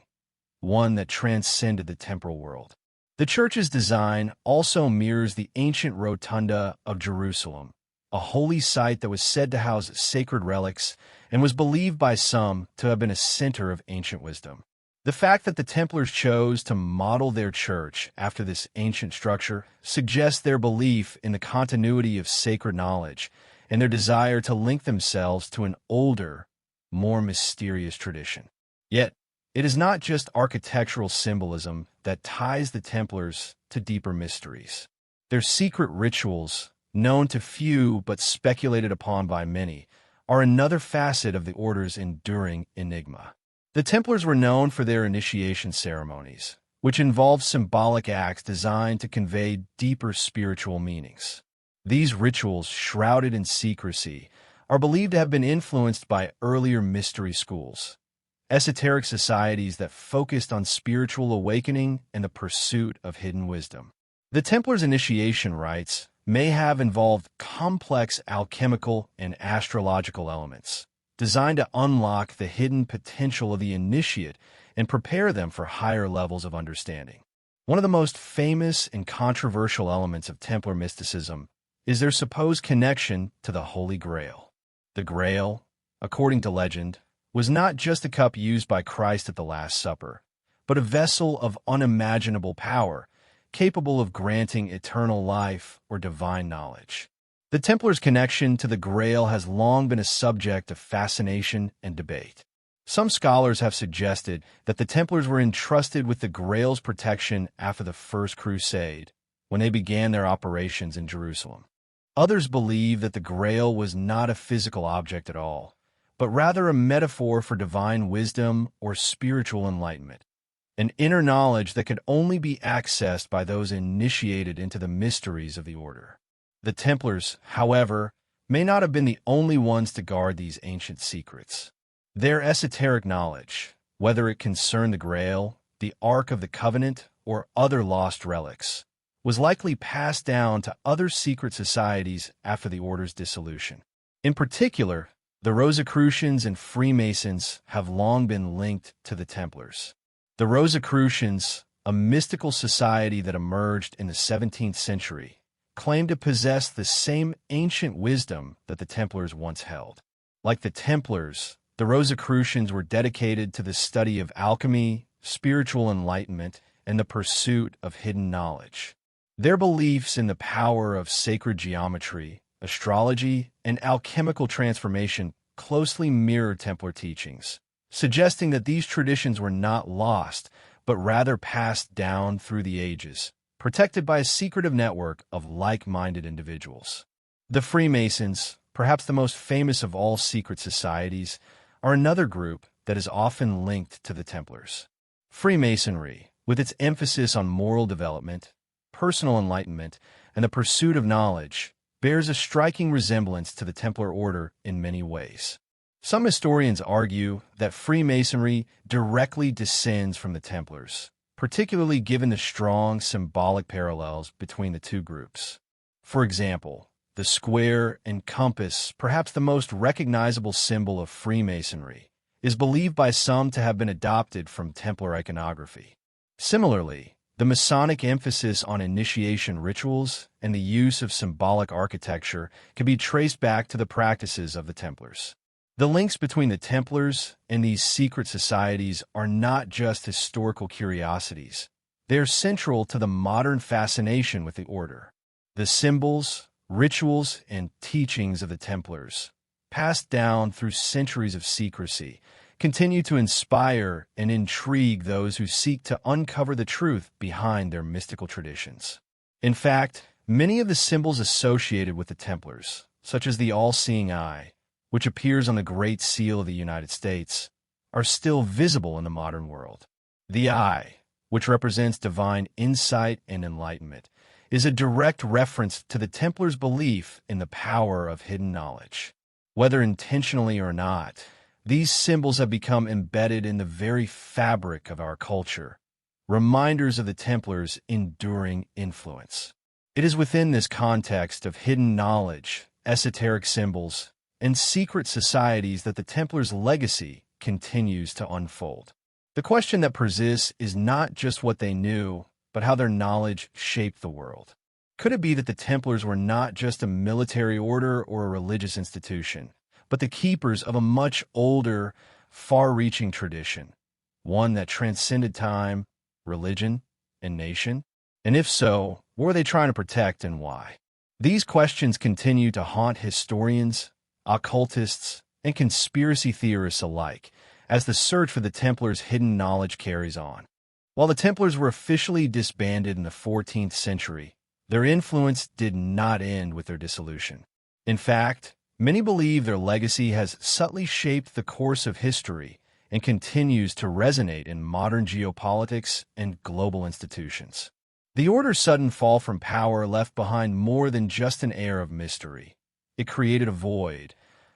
one that transcended the temporal world. The church's design also mirrors the ancient rotunda of Jerusalem, a holy site that was said to house sacred relics and was believed by some to have been a center of ancient wisdom. The fact that the Templars chose to model their church after this ancient structure suggests their belief in the continuity of sacred knowledge and their desire to link themselves to an older, more mysterious tradition. Yet, it is not just architectural symbolism that ties the Templars to deeper mysteries. Their secret rituals, known to few but speculated upon by many, are another facet of the order's enduring enigma. The Templars were known for their initiation ceremonies, which involved symbolic acts designed to convey deeper spiritual meanings. These rituals, shrouded in secrecy, are believed to have been influenced by earlier mystery schools, esoteric societies that focused on spiritual awakening and the pursuit of hidden wisdom. The Templars' initiation rites may have involved complex alchemical and astrological elements, designed to unlock the hidden potential of the initiate and prepare them for higher levels of understanding. One of the most famous and controversial elements of Templar mysticism is their supposed connection to the Holy Grail. The Grail, according to legend, was not just a cup used by Christ at the Last Supper, but a vessel of unimaginable power, capable of granting eternal life or divine knowledge. The Templars' connection to the Grail has long been a subject of fascination and debate. Some scholars have suggested that the Templars were entrusted with the Grail's protection after the First Crusade, when they began their operations in Jerusalem. Others believe that the Grail was not a physical object at all, but rather a metaphor for divine wisdom or spiritual enlightenment, an inner knowledge that could only be accessed by those initiated into the mysteries of the order. The Templars, however, may not have been the only ones to guard these ancient secrets. Their esoteric knowledge, whether it concerned the Grail, the Ark of the Covenant, or other lost relics, was likely passed down to other secret societies after the Order's dissolution. In particular, the Rosicrucians and Freemasons have long been linked to the Templars. The Rosicrucians, a mystical society that emerged in the 17th century, claimed to possess the same ancient wisdom that the Templars once held. Like the Templars, the Rosicrucians were dedicated to the study of alchemy, spiritual enlightenment, and the pursuit of hidden knowledge. Their beliefs in the power of sacred geometry, astrology, and alchemical transformation closely mirrored Templar teachings, suggesting that these traditions were not lost, but rather passed down through the ages, protected by a secretive network of like-minded individuals. The Freemasons, perhaps the most famous of all secret societies, are another group that is often linked to the Templars. Freemasonry, with its emphasis on moral development, personal enlightenment, and the pursuit of knowledge, bears a striking resemblance to the Templar order in many ways. Some historians argue that Freemasonry directly descends from the Templars, particularly given the strong symbolic parallels between the two groups. For example, the square and compass, perhaps the most recognizable symbol of Freemasonry, is believed by some to have been adopted from Templar iconography. Similarly, the Masonic emphasis on initiation rituals and the use of symbolic architecture can be traced back to the practices of the Templars. The links between the Templars and these secret societies are not just historical curiosities. They are central to the modern fascination with the order. The symbols, rituals, and teachings of the Templars, passed down through centuries of secrecy, continue to inspire and intrigue those who seek to uncover the truth behind their mystical traditions. In fact, many of the symbols associated with the Templars, such as the all-seeing eye, which appears on the Great Seal of the United States, are still visible in the modern world. The eye, which represents divine insight and enlightenment, is a direct reference to the Templars' belief in the power of hidden knowledge. Whether intentionally or not, these symbols have become embedded in the very fabric of our culture, reminders of the Templars' enduring influence. It is within this context of hidden knowledge, esoteric symbols, and secret societies that the Templars' legacy continues to unfold. The question that persists is not just what they knew, but how their knowledge shaped the world. Could it be that the Templars were not just a military order or a religious institution, but the keepers of a much older, far-reaching tradition, one that transcended time, religion, and nation? And if so, what were they trying to protect and why? These questions continue to haunt historians, occultists, and conspiracy theorists alike as the search for the Templars' hidden knowledge carries on. While the Templars were officially disbanded in the 14th century, their influence did not end with their dissolution. In fact, many believe their legacy has subtly shaped the course of history and continues to resonate in modern geopolitics and global institutions. The Order's sudden fall from power left behind more than just an air of mystery. It created a void,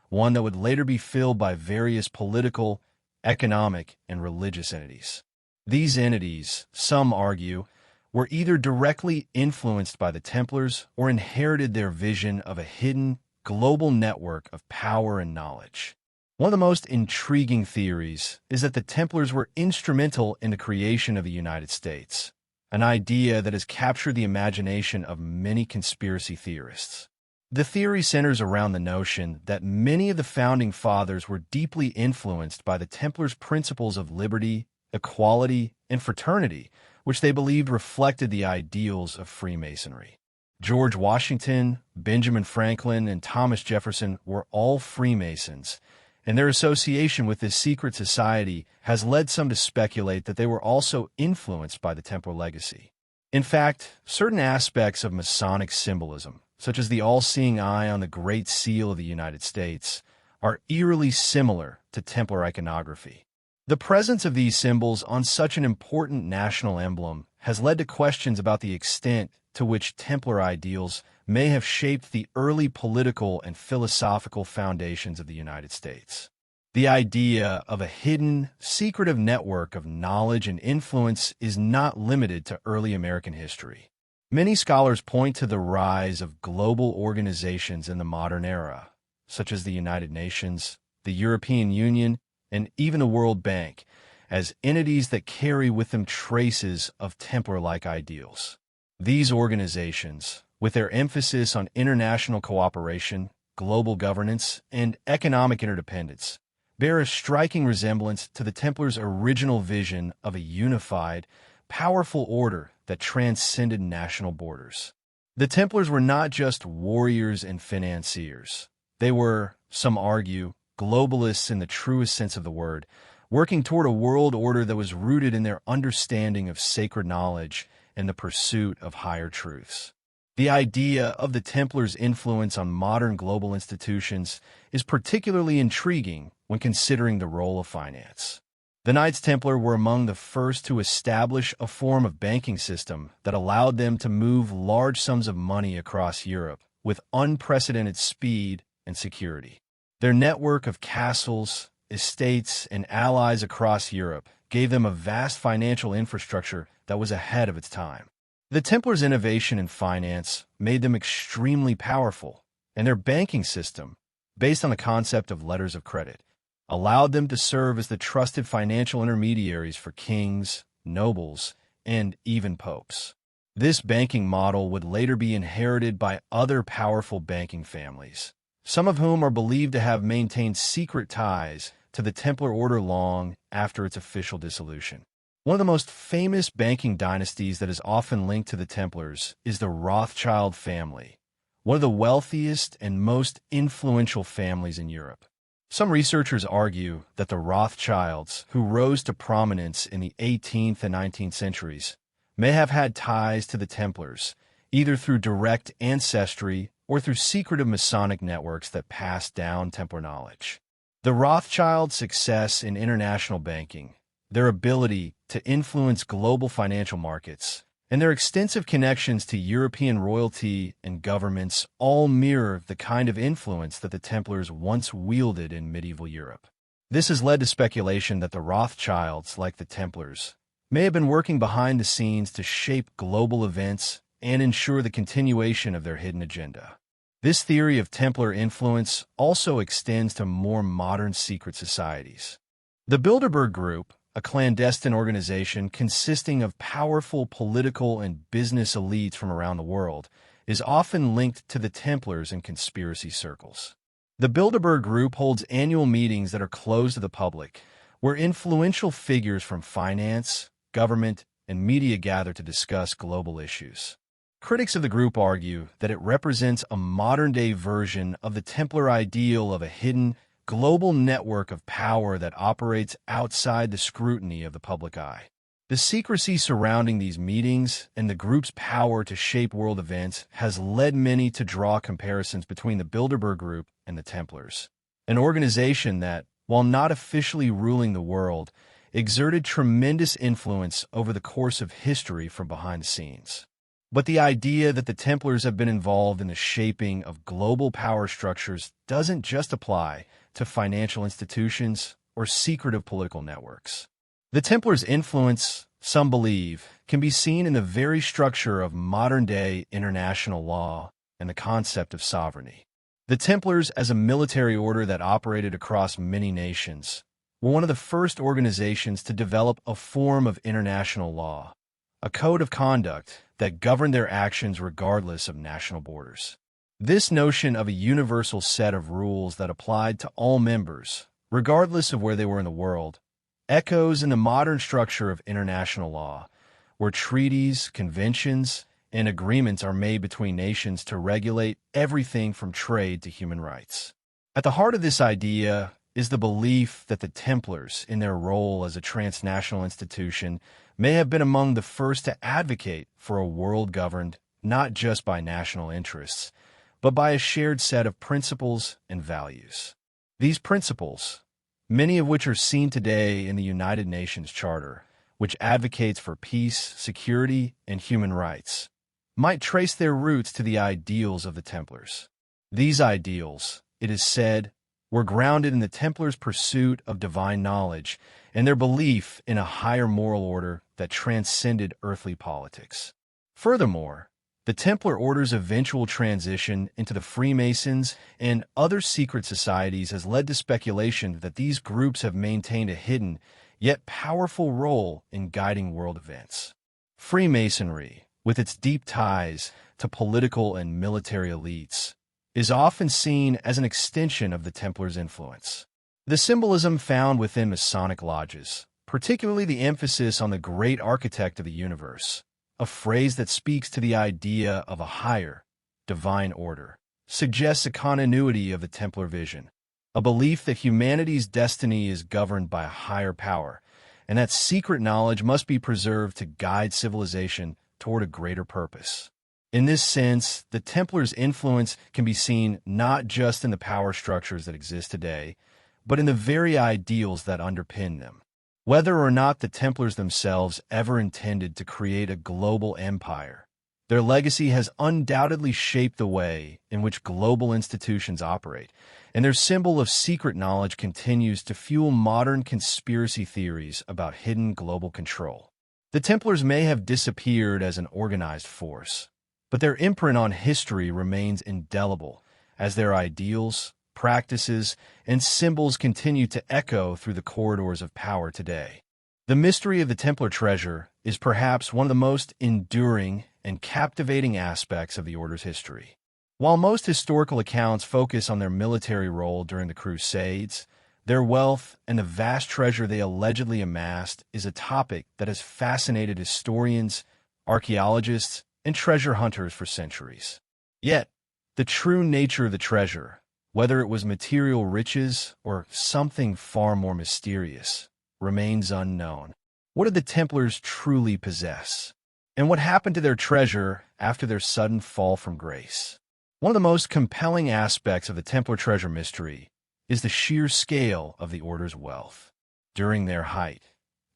one that would later be filled by various political, economic, and religious entities. These entities, some argue, were either directly influenced by the Templars or inherited their vision of a hidden, global network of power and knowledge. One of the most intriguing theories is that the Templars were instrumental in the creation of the United States, an idea that has captured the imagination of many conspiracy theorists. The theory centers around the notion that many of the founding fathers were deeply influenced by the Templars' principles of liberty, equality, and fraternity, which they believed reflected the ideals of Freemasonry. George Washington, Benjamin Franklin, and Thomas Jefferson were all Freemasons, and their association with this secret society has led some to speculate that they were also influenced by the Templar legacy. In fact, certain aspects of Masonic symbolism, such as the all-seeing eye on the Great Seal of the United States, are eerily similar to Templar iconography. The presence of these symbols on such an important national emblem has led to questions about the extent to which Templar ideals may have shaped the early political and philosophical foundations of the United States. The idea of a hidden, secretive network of knowledge and influence is not limited to early American history. Many scholars point to the rise of global organizations in the modern era, such as the United Nations, the European Union, and even the World Bank, as entities that carry with them traces of Templar-like ideals. These organizations, with their emphasis on international cooperation, global governance, and economic interdependence, bear a striking resemblance to the Templars' original vision of a unified, powerful order that transcended national borders. The Templars were not just warriors and financiers. They were, some argue, globalists in the truest sense of the word, working toward a world order that was rooted in their understanding of sacred knowledge and the pursuit of higher truths. The idea of the Templars' influence on modern global institutions is particularly intriguing when considering the role of finance. The Knights Templar were among the first to establish a form of banking system that allowed them to move large sums of money across Europe with unprecedented speed and security. Their network of castles, estates, and allies across Europe gave them a vast financial infrastructure that was ahead of its time. The Templars' innovation in finance made them extremely powerful, and their banking system, based on the concept of letters of credit, allowed them to serve as the trusted financial intermediaries for kings, nobles, and even popes. This banking model would later be inherited by other powerful banking families, some of whom are believed to have maintained secret ties to the Templar order long after its official dissolution. One of the most famous banking dynasties that is often linked to the Templars is the Rothschild family, one of the wealthiest and most influential families in Europe. Some researchers argue that the Rothschilds, who rose to prominence in the 18th and 19th centuries, may have had ties to the Templars, either through direct ancestry or through secretive Masonic networks that passed down Templar knowledge. The Rothschilds' success in international banking, their ability to influence global financial markets, and their extensive connections to European royalty and governments all mirror the kind of influence that the Templars once wielded in medieval Europe. This has led to speculation that the Rothschilds, like the Templars, may have been working behind the scenes to shape global events and ensure the continuation of their hidden agenda. This theory of Templar influence also extends to more modern secret societies. The Bilderberg Group, a clandestine organization consisting of powerful political and business elites from around the world, is often linked to the Templars in conspiracy circles. The Bilderberg Group holds annual meetings that are closed to the public, where influential figures from finance, government, and media gather to discuss global issues. Critics of the group argue that it represents a modern-day version of the Templar ideal of a hidden, global network of power that operates outside the scrutiny of the public eye. The secrecy surrounding these meetings and the group's power to shape world events has led many to draw comparisons between the Bilderberg Group and the Templars, an organization that, while not officially ruling the world, exerted tremendous influence over the course of history from behind the scenes. But the idea that the Templars have been involved in the shaping of global power structures doesn't just apply to financial institutions or secretive political networks. The Templars' influence, some believe, can be seen in the very structure of modern-day international law and the concept of sovereignty. The Templars, as a military order that operated across many nations, were one of the first organizations to develop a form of international law, a code of conduct that governed their actions regardless of national borders. This notion of a universal set of rules that applied to all members, regardless of where they were in the world, echoes in the modern structure of international law, where treaties, conventions, and agreements are made between nations to regulate everything from trade to human rights. At the heart of this idea is the belief that the Templars, in their role as a transnational institution, may have been among the first to advocate for a world governed not just by national interests, but by a shared set of principles and values. These principles, many of which are seen today in the United Nations Charter, which advocates for peace, security, and human rights, might trace their roots to the ideals of the Templars. These ideals, it is said, were grounded in the Templars' pursuit of divine knowledge and their belief in a higher moral order that transcended earthly politics. Furthermore, the Templar Order's eventual transition into the Freemasons and other secret societies has led to speculation that these groups have maintained a hidden, yet powerful role in guiding world events. Freemasonry, with its deep ties to political and military elites, is often seen as an extension of the Templars' influence. The symbolism found within Masonic lodges, particularly the emphasis on the great architect of the universe, a phrase that speaks to the idea of a higher, divine order, suggests a continuity of the Templar vision, a belief that humanity's destiny is governed by a higher power, and that secret knowledge must be preserved to guide civilization toward a greater purpose. In this sense, the Templars' influence can be seen not just in the power structures that exist today, but in the very ideals that underpin them. Whether or not the Templars themselves ever intended to create a global empire, their legacy has undoubtedly shaped the way in which global institutions operate, and their symbol of secret knowledge continues to fuel modern conspiracy theories about hidden global control. The Templars may have disappeared as an organized force, but their imprint on history remains indelible as their ideals, practices, and symbols continue to echo through the corridors of power today. The mystery of the Templar treasure is perhaps one of the most enduring and captivating aspects of the Order's history. While most historical accounts focus on their military role during the Crusades, their wealth and the vast treasure they allegedly amassed is a topic that has fascinated historians, archaeologists, and treasure hunters for centuries. Yet, the true nature of the treasure, whether it was material riches or something far more mysterious, remains unknown. What did the Templars truly possess? And what happened to their treasure after their sudden fall from grace? One of the most compelling aspects of the Templar treasure mystery is the sheer scale of the Order's wealth. During their height,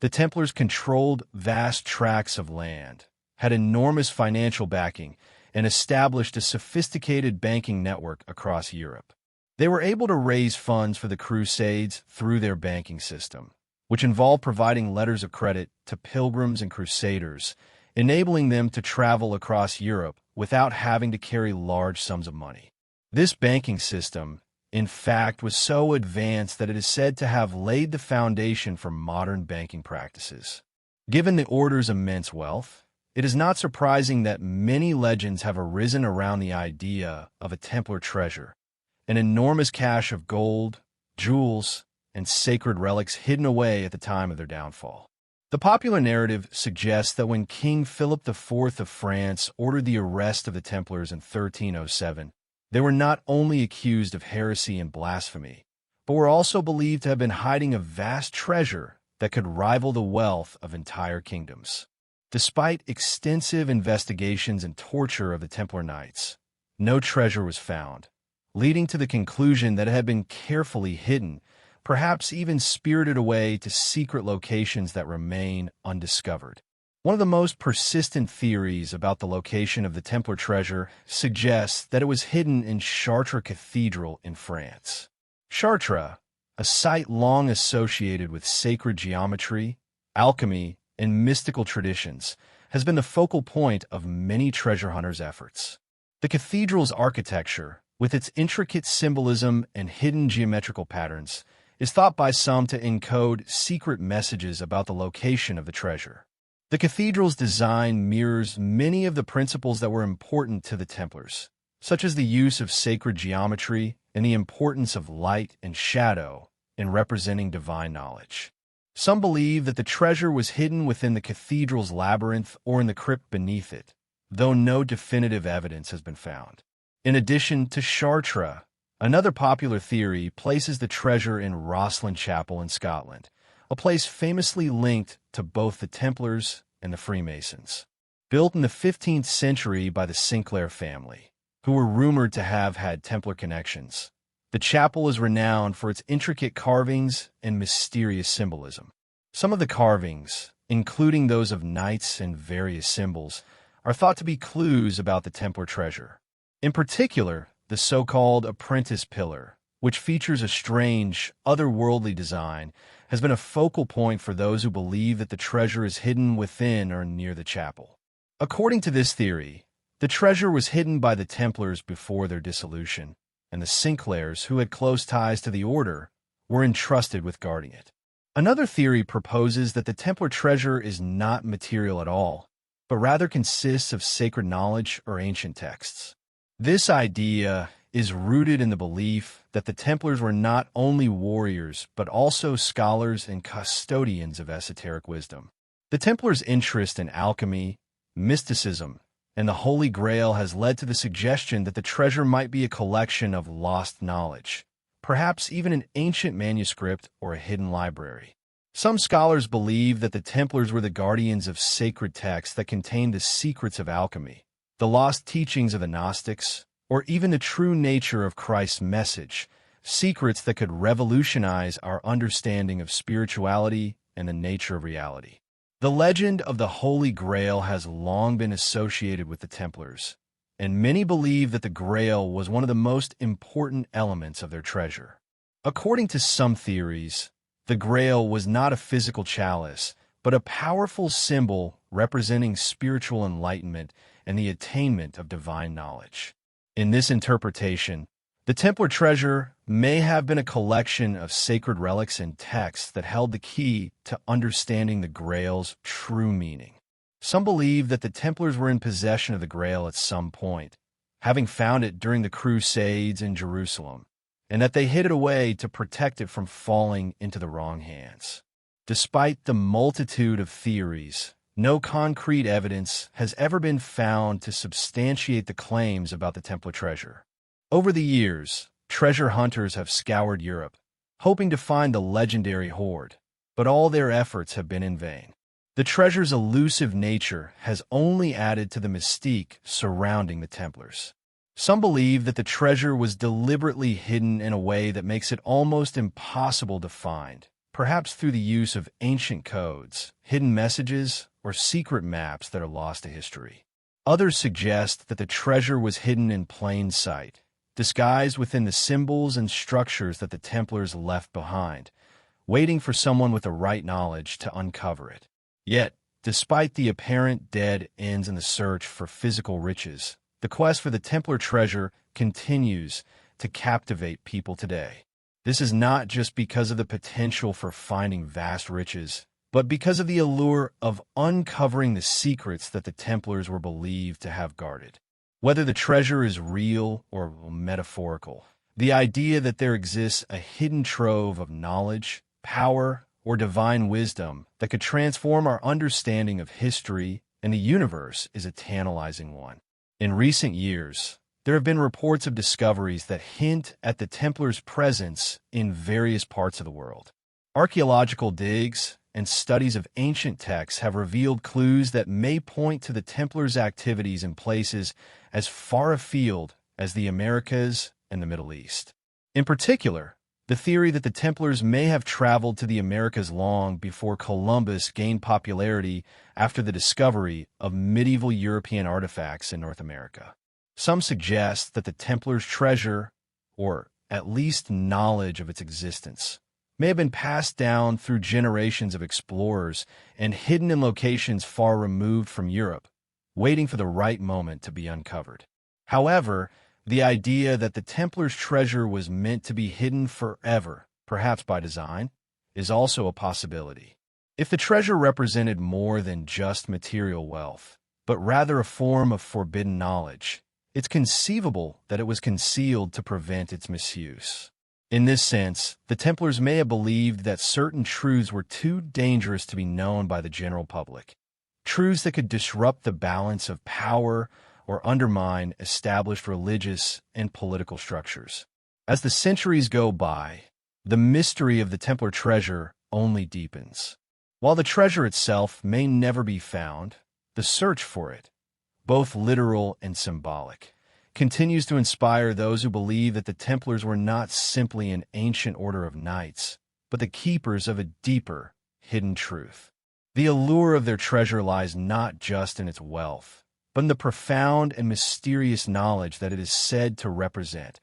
the Templars controlled vast tracts of land, had enormous financial backing, and established a sophisticated banking network across Europe. They were able to raise funds for the Crusades through their banking system, which involved providing letters of credit to pilgrims and crusaders, enabling them to travel across Europe without having to carry large sums of money. This banking system, in fact, was so advanced that it is said to have laid the foundation for modern banking practices. Given the Order's immense wealth, it is not surprising that many legends have arisen around the idea of a Templar treasure, an enormous cache of gold, jewels, and sacred relics hidden away at the time of their downfall. The popular narrative suggests that when King Philip IV of France ordered the arrest of the Templars in 1307, they were not only accused of heresy and blasphemy, but were also believed to have been hiding a vast treasure that could rival the wealth of entire kingdoms. Despite extensive investigations and torture of the Templar Knights, no treasure was found, leading to the conclusion that it had been carefully hidden, perhaps even spirited away to secret locations that remain undiscovered. One of the most persistent theories about the location of the Templar treasure suggests that it was hidden in Chartres Cathedral in France. Chartres, a site long associated with sacred geometry, alchemy, and mystical traditions, has been the focal point of many treasure hunters' efforts. The cathedral's architecture, with its intricate symbolism and hidden geometrical patterns, is thought by some to encode secret messages about the location of the treasure. The cathedral's design mirrors many of the principles that were important to the Templars, such as the use of sacred geometry and the importance of light and shadow in representing divine knowledge. Some believe that the treasure was hidden within the cathedral's labyrinth or in the crypt beneath it, though no definitive evidence has been found. In addition to Chartres, another popular theory places the treasure in Rosslyn Chapel in Scotland, a place famously linked to both the Templars and the Freemasons. Built in the 15th century by the Sinclair family, who were rumored to have had Templar connections, the chapel is renowned for its intricate carvings and mysterious symbolism. Some of the carvings, including those of knights and various symbols, are thought to be clues about the Templar treasure. In particular, the so-called apprentice pillar, which features a strange, otherworldly design, has been a focal point for those who believe that the treasure is hidden within or near the chapel. According to this theory, the treasure was hidden by the Templars before their dissolution, and the Sinclairs, who had close ties to the order, were entrusted with guarding it. Another theory proposes that the Templar treasure is not material at all, but rather consists of sacred knowledge or ancient texts. This idea is rooted in the belief that the Templars were not only warriors, but also scholars and custodians of esoteric wisdom. The Templars' interest in alchemy, mysticism, and the Holy Grail has led to the suggestion that the treasure might be a collection of lost knowledge, perhaps even an ancient manuscript or a hidden library. Some scholars believe that the Templars were the guardians of sacred texts that contained the secrets of alchemy, the lost teachings of the Gnostics, or even the true nature of Christ's message, secrets that could revolutionize our understanding of spirituality and the nature of reality. The legend of the Holy Grail has long been associated with the Templars, and many believe that the Grail was one of the most important elements of their treasure. According to some theories, the Grail was not a physical chalice, but a powerful symbol representing spiritual enlightenment and the attainment of divine knowledge. In this interpretation, the Templar treasure may have been a collection of sacred relics and texts that held the key to understanding the Grail's true meaning. Some believe that the Templars were in possession of the Grail at some point, having found it during the Crusades in Jerusalem, and that they hid it away to protect it from falling into the wrong hands. Despite the multitude of theories, no concrete evidence has ever been found to substantiate the claims about the Templar treasure. Over the years, treasure hunters have scoured Europe, hoping to find the legendary hoard, but all their efforts have been in vain. The treasure's elusive nature has only added to the mystique surrounding the Templars. Some believe that the treasure was deliberately hidden in a way that makes it almost impossible to find, perhaps through the use of ancient codes, hidden messages, or secret maps that are lost to history. Others suggest that the treasure was hidden in plain sight, disguised within the symbols and structures that the Templars left behind, waiting for someone with the right knowledge to uncover it. Yet, despite the apparent dead ends in the search for physical riches, the quest for the Templar treasure continues to captivate people today. This is not just because of the potential for finding vast riches, but because of the allure of uncovering the secrets that the Templars were believed to have guarded. Whether the treasure is real or metaphorical, the idea that there exists a hidden trove of knowledge, power, or divine wisdom that could transform our understanding of history and the universe is a tantalizing one. In recent years, there have been reports of discoveries that hint at the Templars' presence in various parts of the world. Archaeological digs and studies of ancient texts have revealed clues that may point to the Templars' activities in places as far afield as the Americas and the Middle East. In particular, the theory that the Templars may have traveled to the Americas long before Columbus gained popularity after the discovery of medieval European artifacts in North America. Some suggest that the Templars' treasure, or at least knowledge of its existence, may have been passed down through generations of explorers and hidden in locations far removed from Europe, waiting for the right moment to be uncovered. However, the idea that the Templars' treasure was meant to be hidden forever, perhaps by design, is also a possibility. If the treasure represented more than just material wealth, but rather a form of forbidden knowledge, it's conceivable that it was concealed to prevent its misuse. In this sense, the Templars may have believed that certain truths were too dangerous to be known by the general public, truths that could disrupt the balance of power or undermine established religious and political structures. As the centuries go by, the mystery of the Templar treasure only deepens. While the treasure itself may never be found, the search for it, both literal and symbolic, continues to inspire those who believe that the Templars were not simply an ancient order of knights, but the keepers of a deeper, hidden truth. The allure of their treasure lies not just in its wealth, but in the profound and mysterious knowledge that it is said to represent,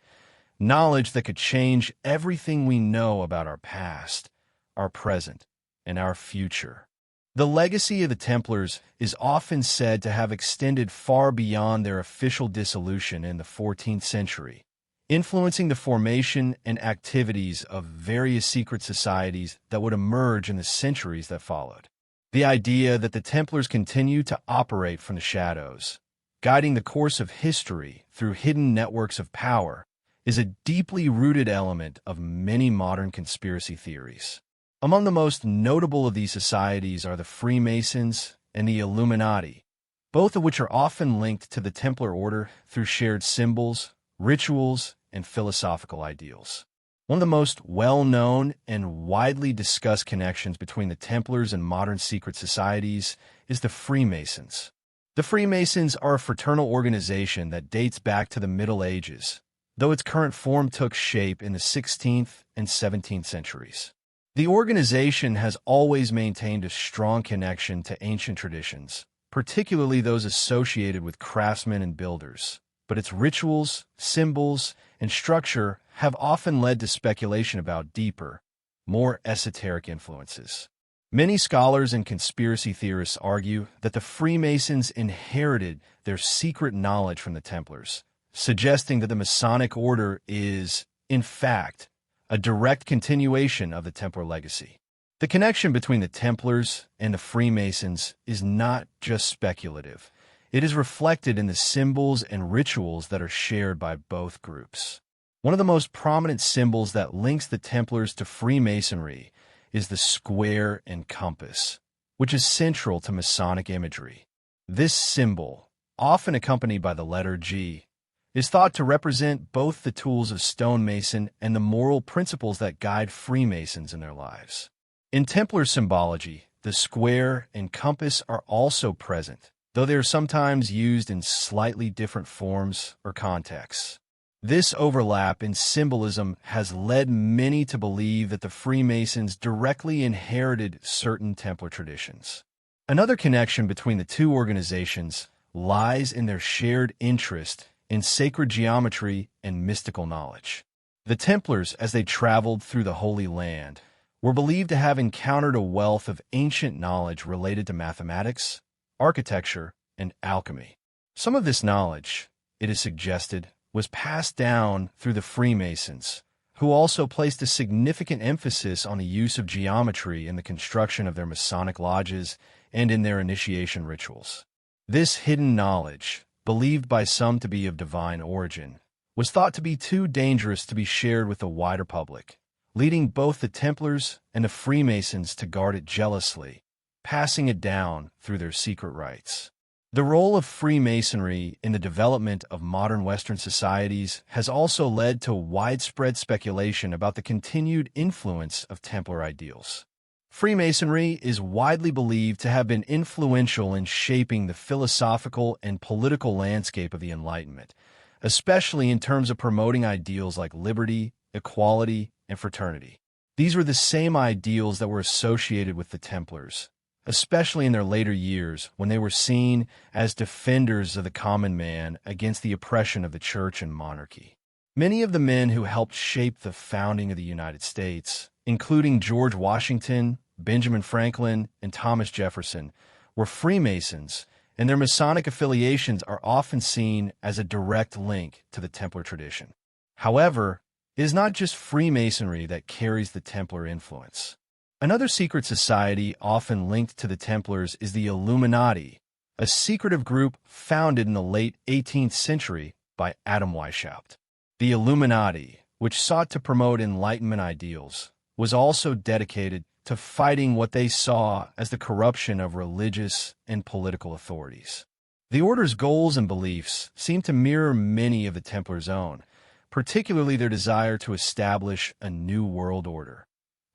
knowledge that could change everything we know about our past, our present, and our future. The legacy of the Templars is often said to have extended far beyond their official dissolution in the 14th century, influencing the formation and activities of various secret societies that would emerge in the centuries that followed. The idea that the Templars continue to operate from the shadows, guiding the course of history through hidden networks of power, is a deeply rooted element of many modern conspiracy theories. Among the most notable of these societies are the Freemasons and the Illuminati, both of which are often linked to the Templar order through shared symbols, rituals, and philosophical ideals. One of the most well-known and widely discussed connections between the Templars and modern secret societies is the Freemasons. The Freemasons are a fraternal organization that dates back to the Middle Ages, though its current form took shape in the 16th and 17th centuries. The organization has always maintained a strong connection to ancient traditions, particularly those associated with craftsmen and builders, but its rituals, symbols, and structure have often led to speculation about deeper, more esoteric influences. Many scholars and conspiracy theorists argue that the Freemasons inherited their secret knowledge from the Templars, suggesting that the Masonic order is, in fact, a direct continuation of the Templar legacy. The connection between the Templars and the Freemasons is not just speculative. It is reflected in the symbols and rituals that are shared by both groups. One of the most prominent symbols that links the Templars to Freemasonry is the square and compass, which is central to Masonic imagery. This symbol, often accompanied by the letter G, is thought to represent both the tools of stonemason and the moral principles that guide Freemasons in their lives. In Templar symbology, the square and compass are also present, though they are sometimes used in slightly different forms or contexts. This overlap in symbolism has led many to believe that the Freemasons directly inherited certain Templar traditions. Another connection between the two organizations lies in their shared interest in sacred geometry and mystical knowledge. The Templars, as they traveled through the Holy Land, were believed to have encountered a wealth of ancient knowledge related to mathematics, architecture, and alchemy. Some of this knowledge, it is suggested, was passed down through the Freemasons, who also placed a significant emphasis on the use of geometry in the construction of their Masonic lodges and in their initiation rituals. This hidden knowledge, believed by some to be of divine origin, was thought to be too dangerous to be shared with the wider public, leading both the Templars and the Freemasons to guard it jealously, passing it down through their secret rites. The role of Freemasonry in the development of modern Western societies has also led to widespread speculation about the continued influence of Templar ideals. Freemasonry is widely believed to have been influential in shaping the philosophical and political landscape of the Enlightenment, especially in terms of promoting ideals like liberty, equality, and fraternity. These were the same ideals that were associated with the Templars, especially in their later years when they were seen as defenders of the common man against the oppression of the church and monarchy. Many of the men who helped shape the founding of the United States, including George Washington, Benjamin Franklin, and Thomas Jefferson, were Freemasons, and their Masonic affiliations are often seen as a direct link to the Templar tradition. However, it is not just Freemasonry that carries the Templar influence. Another secret society often linked to the Templars is the Illuminati, a secretive group founded in the late 18th century by Adam Weishaupt. The Illuminati, which sought to promote Enlightenment ideals, was also dedicated to fighting what they saw as the corruption of religious and political authorities. The order's goals and beliefs seem to mirror many of the Templars' own, particularly their desire to establish a new world order,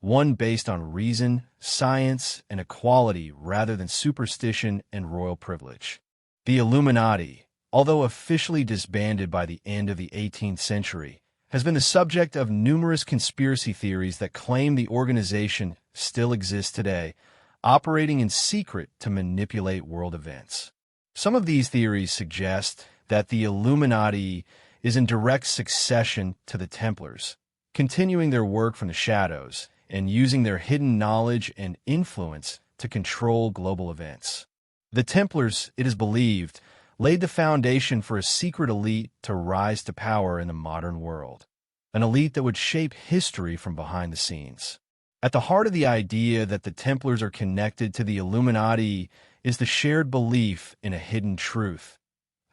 one based on reason, science, and equality rather than superstition and royal privilege. The Illuminati, although officially disbanded by the end of the 18th century, has been the subject of numerous conspiracy theories that claim the organization still exists today, operating in secret to manipulate world events. Some of these theories suggest that the Illuminati is in direct succession to the Templars, continuing their work from the shadows and using their hidden knowledge and influence to control global events. The Templars, it is believed, laid the foundation for a secret elite to rise to power in the modern world, an elite that would shape history from behind the scenes. At the heart of the idea that the Templars are connected to the Illuminati is the shared belief in a hidden truth,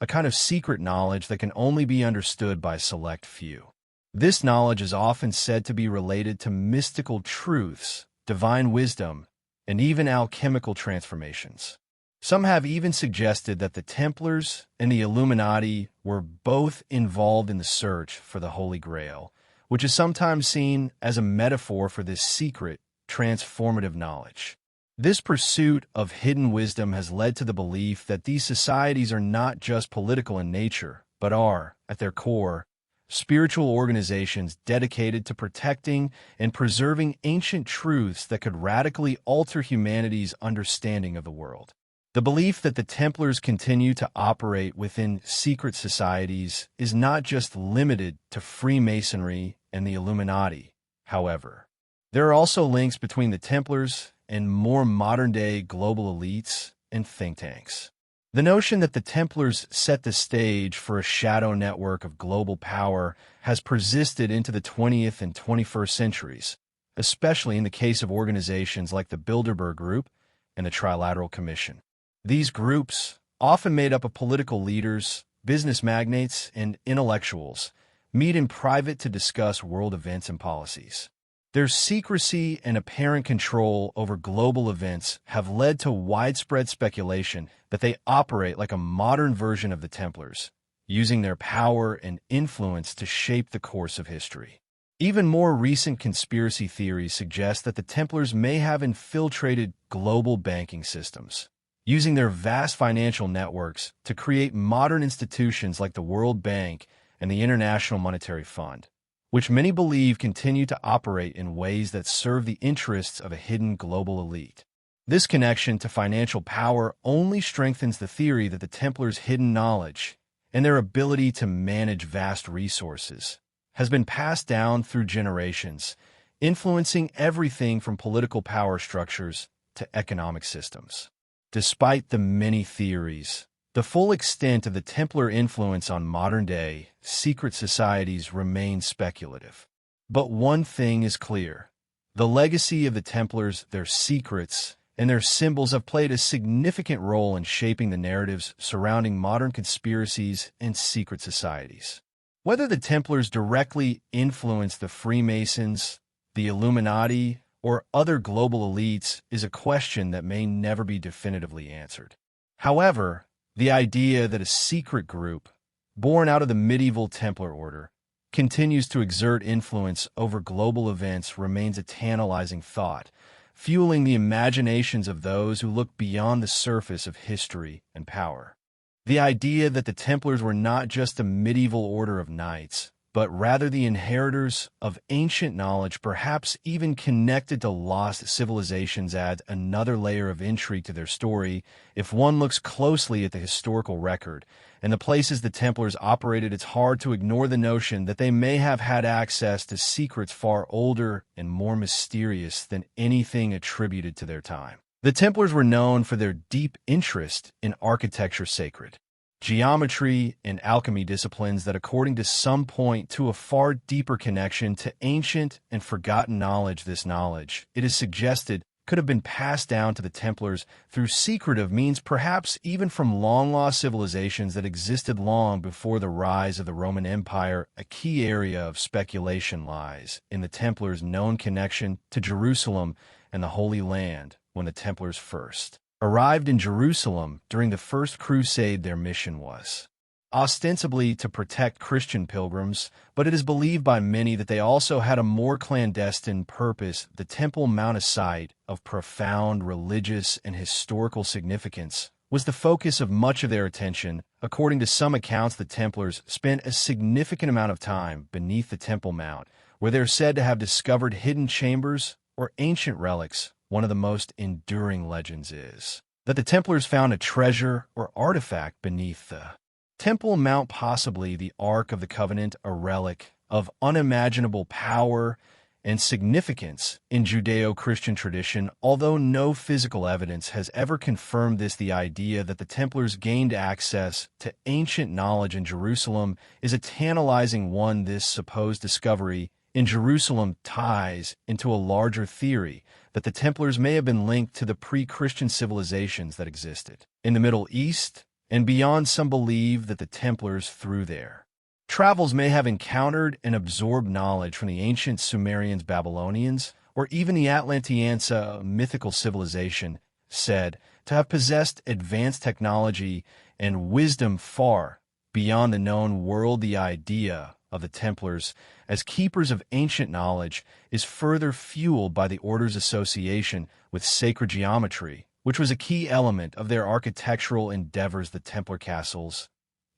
a kind of secret knowledge that can only be understood by a select few. This knowledge is often said to be related to mystical truths, divine wisdom, and even alchemical transformations. Some have even suggested that the Templars and the Illuminati were both involved in the search for the Holy Grail, which is sometimes seen as a metaphor for this secret, transformative knowledge. This pursuit of hidden wisdom has led to the belief that these societies are not just political in nature, but are, at their core, spiritual organizations dedicated to protecting and preserving ancient truths that could radically alter humanity's understanding of the world. The belief that the Templars continue to operate within secret societies is not just limited to Freemasonry and the Illuminati, however. There are also links between the Templars and more modern-day global elites and think tanks. The notion that the Templars set the stage for a shadow network of global power has persisted into the 20th and 21st centuries, especially in the case of organizations like the Bilderberg Group and the Trilateral Commission. These groups, often made up of political leaders, business magnates, and intellectuals, meet in private to discuss world events and policies. Their secrecy and apparent control over global events have led to widespread speculation that they operate like a modern version of the Templars, using their power and influence to shape the course of history. Even more recent conspiracy theories suggest that the Templars may have infiltrated global banking systems, using their vast financial networks to create modern institutions like the World Bank and the International Monetary Fund, which many believe continue to operate in ways that serve the interests of a hidden global elite. This connection to financial power only strengthens the theory that the Templars' hidden knowledge and their ability to manage vast resources has been passed down through generations, influencing everything from political power structures to economic systems. Despite the many theories, the full extent of the Templar influence on modern-day secret societies remains speculative. But one thing is clear. The legacy of the Templars, their secrets, and their symbols have played a significant role in shaping the narratives surrounding modern conspiracies and secret societies. Whether the Templars directly influenced the Freemasons, the Illuminati, or other global elites is a question that may never be definitively answered. However, the idea that a secret group, born out of the medieval Templar order, continues to exert influence over global events remains a tantalizing thought, fueling the imaginations of those who look beyond the surface of history and power. The idea that the Templars were not just a medieval order of knights, but rather the inheritors of ancient knowledge, perhaps even connected to lost civilizations, adds another layer of intrigue to their story. If one looks closely at the historical record and the places the Templars operated, it's hard to ignore the notion that they may have had access to secrets far older and more mysterious than anything attributed to their time. The Templars were known for their deep interest in architecture sacred, geometry, and alchemy disciplines that, according to some, point to a far deeper connection to ancient and forgotten knowledge. This knowledge, it is suggested, could have been passed down to the Templars through secretive means, perhaps even from long-lost civilizations that existed long before the rise of the Roman Empire. A key area of speculation lies in the Templars' known connection to Jerusalem and the Holy Land. When the Templars first arrived in Jerusalem during the First Crusade, their mission was ostensibly to protect Christian pilgrims, but it is believed by many that they also had a more clandestine purpose. The Temple Mount, a site of profound religious and historical significance, was the focus of much of their attention. According to some accounts, the Templars spent a significant amount of time beneath the Temple Mount, where they're said to have discovered hidden chambers or ancient relics. One of the most enduring legends is that the Templars found a treasure or artifact beneath the Temple Mount, possibly the Ark of the Covenant, a relic of unimaginable power and significance in Judeo-Christian tradition, although no physical evidence has ever confirmed this. The idea that the Templars gained access to ancient knowledge in Jerusalem is a tantalizing one. This supposed discovery in Jerusalem ties into a larger theory that the Templars may have been linked to the pre-Christian civilizations that existed in the Middle East and beyond. Some believe that the Templars, through their travels, may have encountered and absorbed knowledge from the ancient Sumerians, Babylonians, or even the Atlanteans, a mythical civilization said to have possessed advanced technology and wisdom far beyond the known world. The idea of the Templars as keepers of ancient knowledge is further fueled by the order's association with sacred geometry, which was a key element of their architectural endeavors. The Templar castles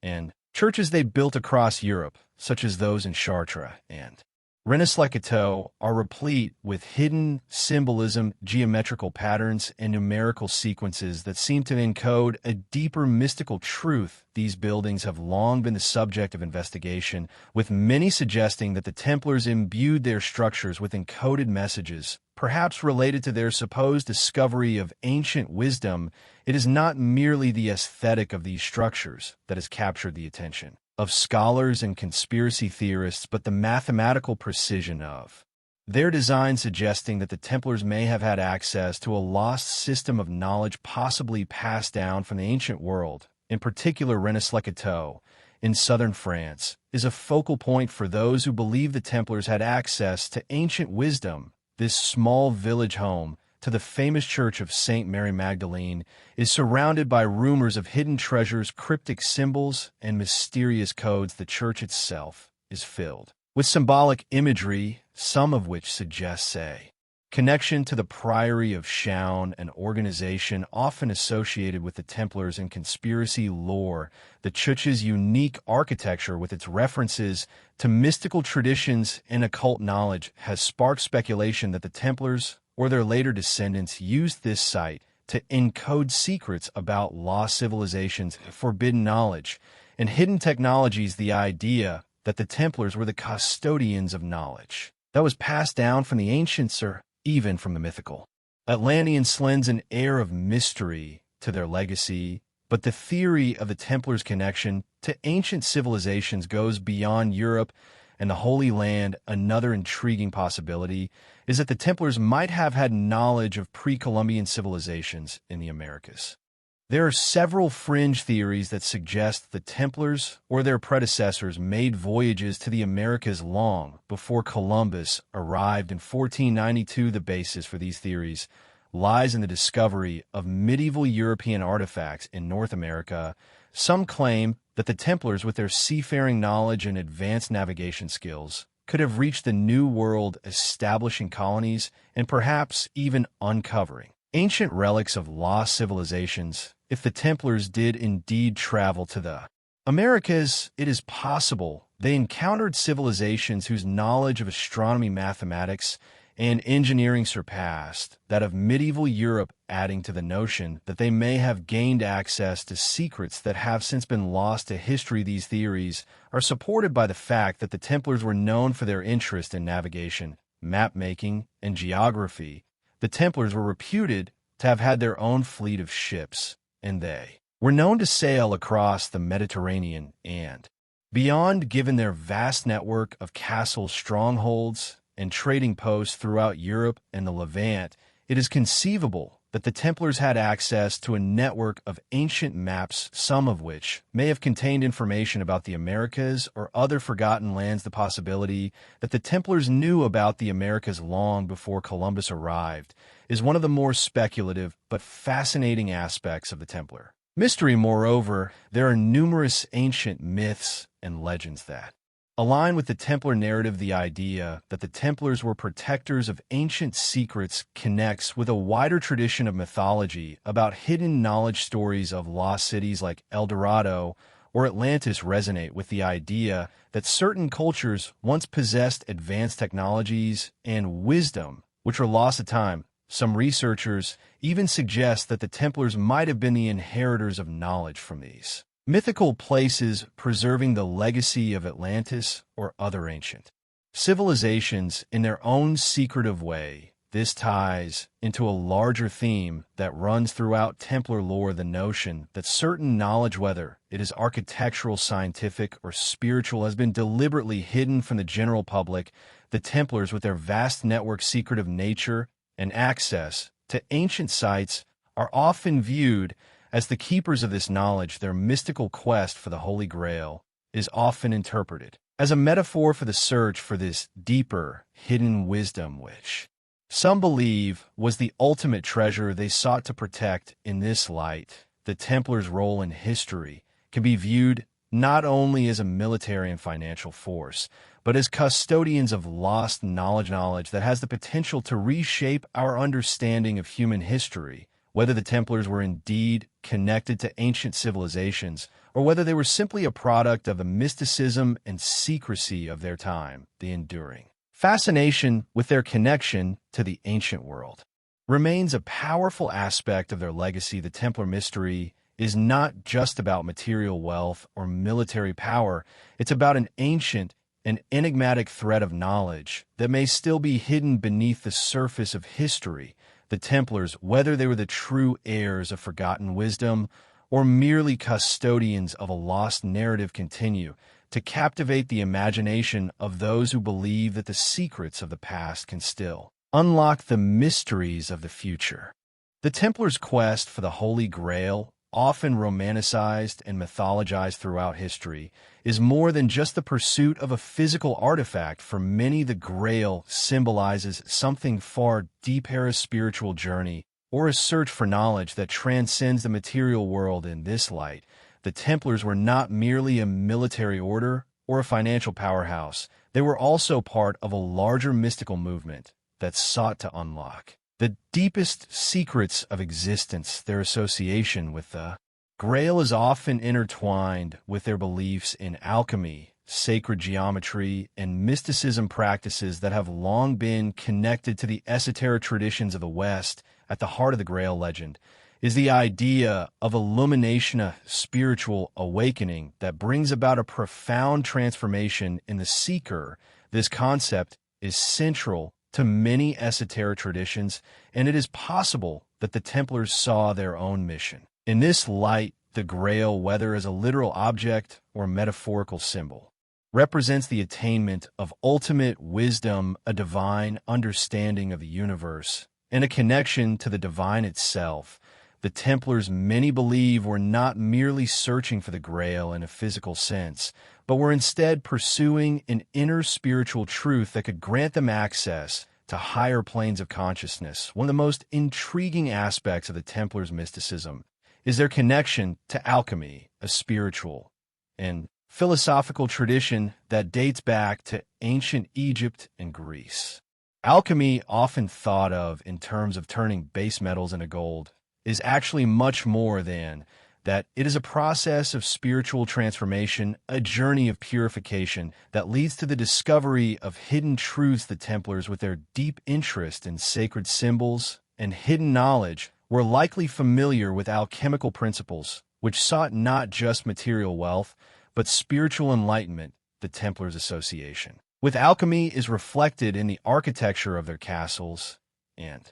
and churches they built across Europe, such as those in Chartres and Rennes-le-Cateau, are replete with hidden symbolism, geometrical patterns, and numerical sequences that seem to encode a deeper mystical truth. These buildings have long been the subject of investigation, with many suggesting that the Templars imbued their structures with encoded messages, perhaps related to their supposed discovery of ancient wisdom. It is not merely the aesthetic of these structures that has captured the attention of scholars and conspiracy theorists, but the mathematical precision of their design, suggesting that the Templars may have had access to a lost system of knowledge possibly passed down from the ancient world. In particular, Rennes-le-Cateau in southern France is a focal point for those who believe the Templars had access to ancient wisdom. This small village home to the famous Church of St. Mary Magdalene is surrounded by rumors of hidden treasures, cryptic symbols, and mysterious codes. The church itself is filled with symbolic imagery, some of which suggests a connection to the Priory of Chaon, an organization often associated with the Templars in conspiracy lore. The church's unique architecture, with its references to mystical traditions and occult knowledge, has sparked speculation that the Templars or their later descendants used this site to encode secrets about lost civilizations, forbidden knowledge, and hidden technologies. The idea that the Templars were the custodians of knowledge that was passed down from the ancients or even from the mythical Atlanteans lends an air of mystery to their legacy, but the theory of the Templars' connection to ancient civilizations goes beyond Europe and the Holy Land. Another intriguing possibility is that the Templars might have had knowledge of pre-Columbian civilizations in the Americas. There are several fringe theories that suggest the Templars or their predecessors made voyages to the Americas long before Columbus arrived in 1492. The basis for these theories lies in the discovery of medieval European artifacts in North America. Some claim that the Templars, with their seafaring knowledge and advanced navigation skills, could have reached the New World, establishing colonies and perhaps even uncovering ancient relics of lost civilizations. If the Templars did indeed travel to the Americas, it is possible they encountered civilizations whose knowledge of astronomy, mathematics, and engineering surpassed that of medieval Europe, adding to the notion that they may have gained access to secrets that have since been lost to history. These theories are supported by the fact that the Templars were known for their interest in navigation, map-making, and geography. The Templars were reputed to have had their own fleet of ships, and they were known to sail across the Mediterranean and beyond. Given their vast network of castles, strongholds, and trading posts throughout Europe and the Levant, it is conceivable that the Templars had access to a network of ancient maps, some of which may have contained information about the Americas or other forgotten lands. The possibility that the Templars knew about the Americas long before Columbus arrived is one of the more speculative but fascinating aspects of the Templar mystery. Moreover, there are numerous ancient myths and legends that align with the Templar narrative. The idea that the Templars were protectors of ancient secrets connects with a wider tradition of mythology about hidden knowledge. Stories of lost cities like El Dorado or Atlantis resonate with the idea that certain cultures once possessed advanced technologies and wisdom which were lost to time. Some researchers even suggest that the Templars might have been the inheritors of knowledge from these mythical places preserving the legacy of Atlantis or other ancient civilizations in their own secretive way. This ties into a larger theme that runs throughout Templar lore: the notion that certain knowledge, whether it is architectural, scientific, or spiritual, has been deliberately hidden from the general public. The Templars, with their vast network, secretive nature, and access to ancient sites, are often viewed as the keepers of this knowledge. Their mystical quest for the Holy Grail is often interpreted as a metaphor for the search for this deeper, hidden wisdom, which some believe was the ultimate treasure they sought to protect. In this light, the Templars' role in history can be viewed not only as a military and financial force, but as custodians of lost knowledge that has the potential to reshape our understanding of human history. Whether the Templars were indeed connected to ancient civilizations, or whether they were simply a product of the mysticism and secrecy of their time, the enduring fascination with their connection to the ancient world remains a powerful aspect of their legacy. The Templar mystery is not just about material wealth or military power. It's about an ancient and enigmatic thread of knowledge that may still be hidden beneath the surface of history. The Templars, whether they were the true heirs of forgotten wisdom or merely custodians of a lost narrative, continue to captivate the imagination of those who believe that the secrets of the past can still unlock the mysteries of the future. The Templars' quest for the Holy Grail, often romanticized and mythologized throughout history, is more than just the pursuit of a physical artifact. For many, the Grail symbolizes something far deeper: a spiritual journey or a search for knowledge that transcends the material world. In this light, the Templars were not merely a military order or a financial powerhouse. They were also part of a larger mystical movement that sought to unlock the deepest secrets of existence. Their association with the Grail is often intertwined with their beliefs in alchemy, sacred geometry, and mysticism, practices that have long been connected to the esoteric traditions of the West. At the heart of the Grail legend is the idea of illumination, a spiritual awakening that brings about a profound transformation in the seeker. This concept is central to many esoteric traditions, and it is possible that the Templars saw their own mission in this light. The Grail, whether as a literal object or metaphorical symbol, represents the attainment of ultimate wisdom, a divine understanding of the universe, and a connection to the divine itself. The Templars, many believe, were not merely searching for the Grail in a physical sense, but were instead pursuing an inner spiritual truth that could grant them access to higher planes of consciousness. One of the most intriguing aspects of the Templars' mysticism is their connection to alchemy, a spiritual and philosophical tradition that dates back to ancient Egypt and Greece. Alchemy, often thought of in terms of turning base metals into gold, is actually much more than that. It is a process of spiritual transformation, a journey of purification that leads to the discovery of hidden truths. The Templars, with their deep interest in sacred symbols and hidden knowledge, were likely familiar with alchemical principles, which sought not just material wealth, but spiritual enlightenment. The Templars' association with alchemy is reflected in the architecture of their castles and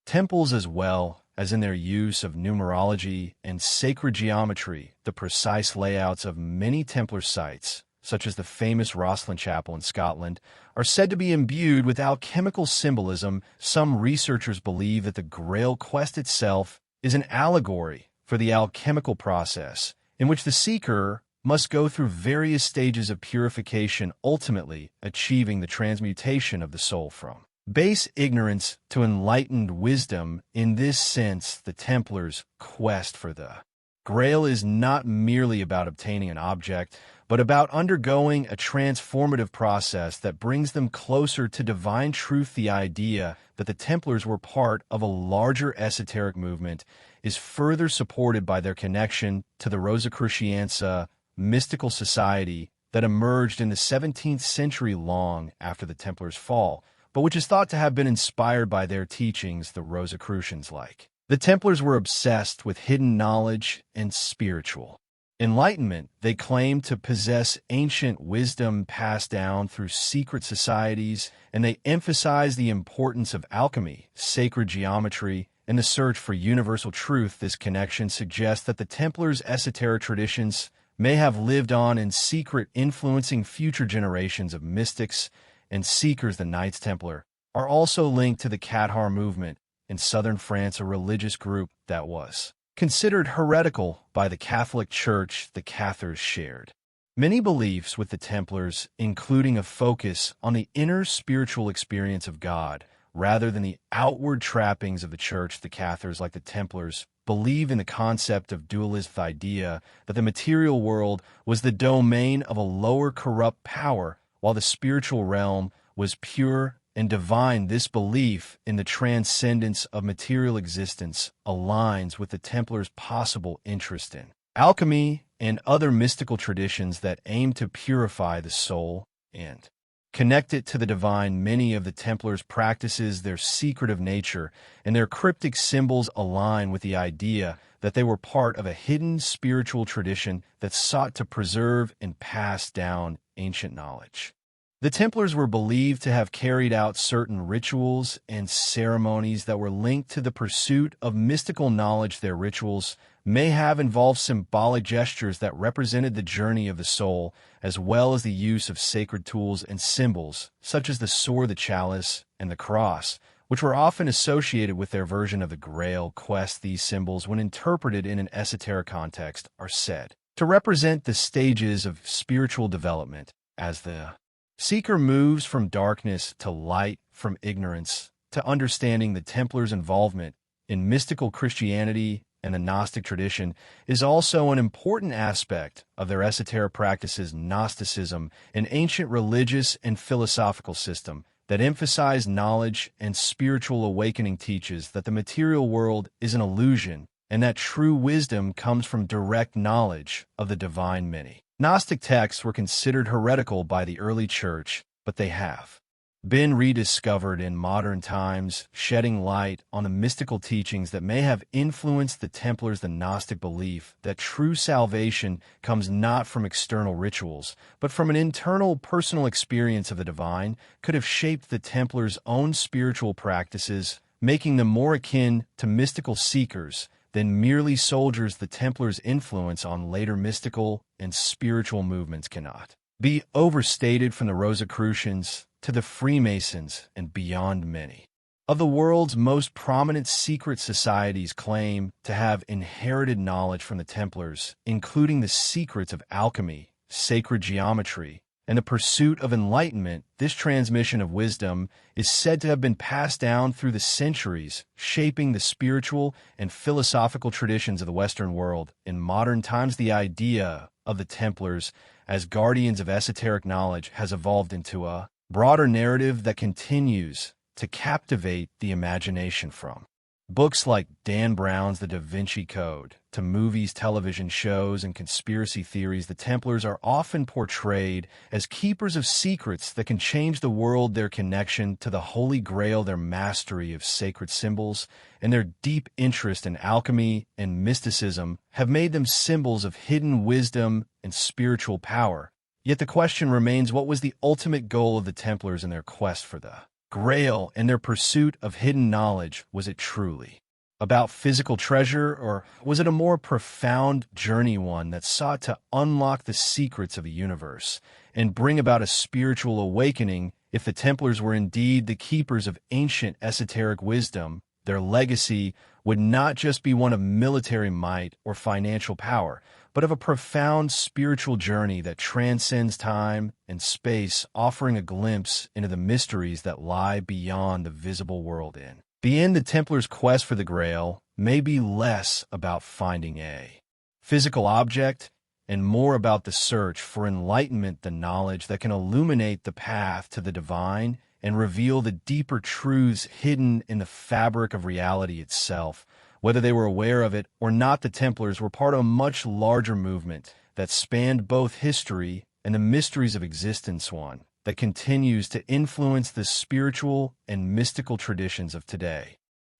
temples, as well as in their use of numerology and sacred geometry. The precise layouts of many Templar sites, such as the famous Rosslyn Chapel in Scotland, are said to be imbued with alchemical symbolism. Some researchers believe that the Grail quest itself is an allegory for the alchemical process, in which the seeker must go through various stages of purification, ultimately achieving the transmutation of the soul from base ignorance to enlightened wisdom. In this sense, the Templars' quest for the Grail is not merely about obtaining an object, but about undergoing a transformative process that brings them closer to divine truth. The idea that the Templars were part of a larger esoteric movement is further supported by their connection to the Rosicrucianza mystical society that emerged in the 17th century, long after the Templars' fall, but which is thought to have been inspired by their teachings. The Rosicrucians, like the Templars, were obsessed with hidden knowledge and spiritual Enlightenment, they claim to possess ancient wisdom passed down through secret societies, and they emphasize the importance of alchemy, sacred geometry, and the search for universal truth. This connection suggests that the Templars' esoteric traditions may have lived on in secret, influencing future generations of mystics and seekers. The Knights Templar are also linked to the Cathar movement in southern France, a religious group that was considered heretical by the Catholic Church. The Cathars shared many beliefs with the Templars, including a focus on the inner spiritual experience of God rather than the outward trappings of the Church. The Cathars, like the Templars, believe in the concept of dualism, the idea that the material world was the domain of a lower corrupt power, while the spiritual realm was pure and divine. This belief in the transcendence of material existence aligns with the Templars' possible interest in alchemy and other mystical traditions that aim to purify the soul and connect it to the divine. Many of the Templars' practices, their secretive nature, and their cryptic symbols align with the idea that they were part of a hidden spiritual tradition that sought to preserve and pass down ancient knowledge. The Templars were believed to have carried out certain rituals and ceremonies that were linked to the pursuit of mystical knowledge. Their rituals may have involved symbolic gestures that represented the journey of the soul, as well as the use of sacred tools and symbols, such as the sword, the chalice, and the cross, which were often associated with their version of the Grail quest. These symbols, when interpreted in an esoteric context, are said to represent the stages of spiritual development as the seeker moves from darkness to light, from ignorance to understanding. The Templars' involvement in mystical Christianity and the Gnostic tradition is also an important aspect of their esoteric practices. Gnosticism, an ancient religious and philosophical system that emphasized knowledge and spiritual awakening, teaches that the material world is an illusion and that true wisdom comes from direct knowledge of the divine. Many Gnostic texts were considered heretical by the early church, but they have been rediscovered in modern times, shedding light on the mystical teachings that may have influenced the Templars. The Gnostic belief that true salvation comes not from external rituals, but from an internal personal experience of the divine, could have shaped the Templars' own spiritual practices, making them more akin to mystical seekers than merely soldiers. The Templars' influence on later mystical and spiritual movements cannot be overstated, from the Rosicrucians to the Freemasons and beyond. Many of the world's most prominent secret societies claim to have inherited knowledge from the Templars, including the secrets of alchemy, sacred geometry, and the pursuit of enlightenment. This transmission of wisdom is said to have been passed down through the centuries, shaping the spiritual and philosophical traditions of the Western world. In modern times, the idea of the Templars as guardians of esoteric knowledge has evolved into a broader narrative that continues to captivate the imagination, from books like Dan Brown's The Da Vinci Code to movies, television shows, and conspiracy theories. The Templars are often portrayed as keepers of secrets that can change the world. Their connection to the Holy Grail, their mastery of sacred symbols, and their deep interest in alchemy and mysticism have made them symbols of hidden wisdom and spiritual power. Yet the question remains, what was the ultimate goal of the Templars in their quest for the Grail and their pursuit of hidden knowledge? Was it truly about physical treasure, or was it a more profound journey, one that sought to unlock the secrets of the universe and bring about a spiritual awakening? If the Templars were indeed the keepers of ancient esoteric wisdom, their legacy would not just be one of military might or financial power, but of a profound spiritual journey that transcends time and space, offering a glimpse into the mysteries that lie beyond the visible world. In the end, the Templars' quest for the Grail may be less about finding a physical object and more about the search for enlightenment, the knowledge that can illuminate the path to the divine and reveal the deeper truths hidden in the fabric of reality itself. Whether they were aware of it or not, the Templars were part of a much larger movement that spanned both history and the mysteries of existence, one that continues to influence the spiritual and mystical traditions of today.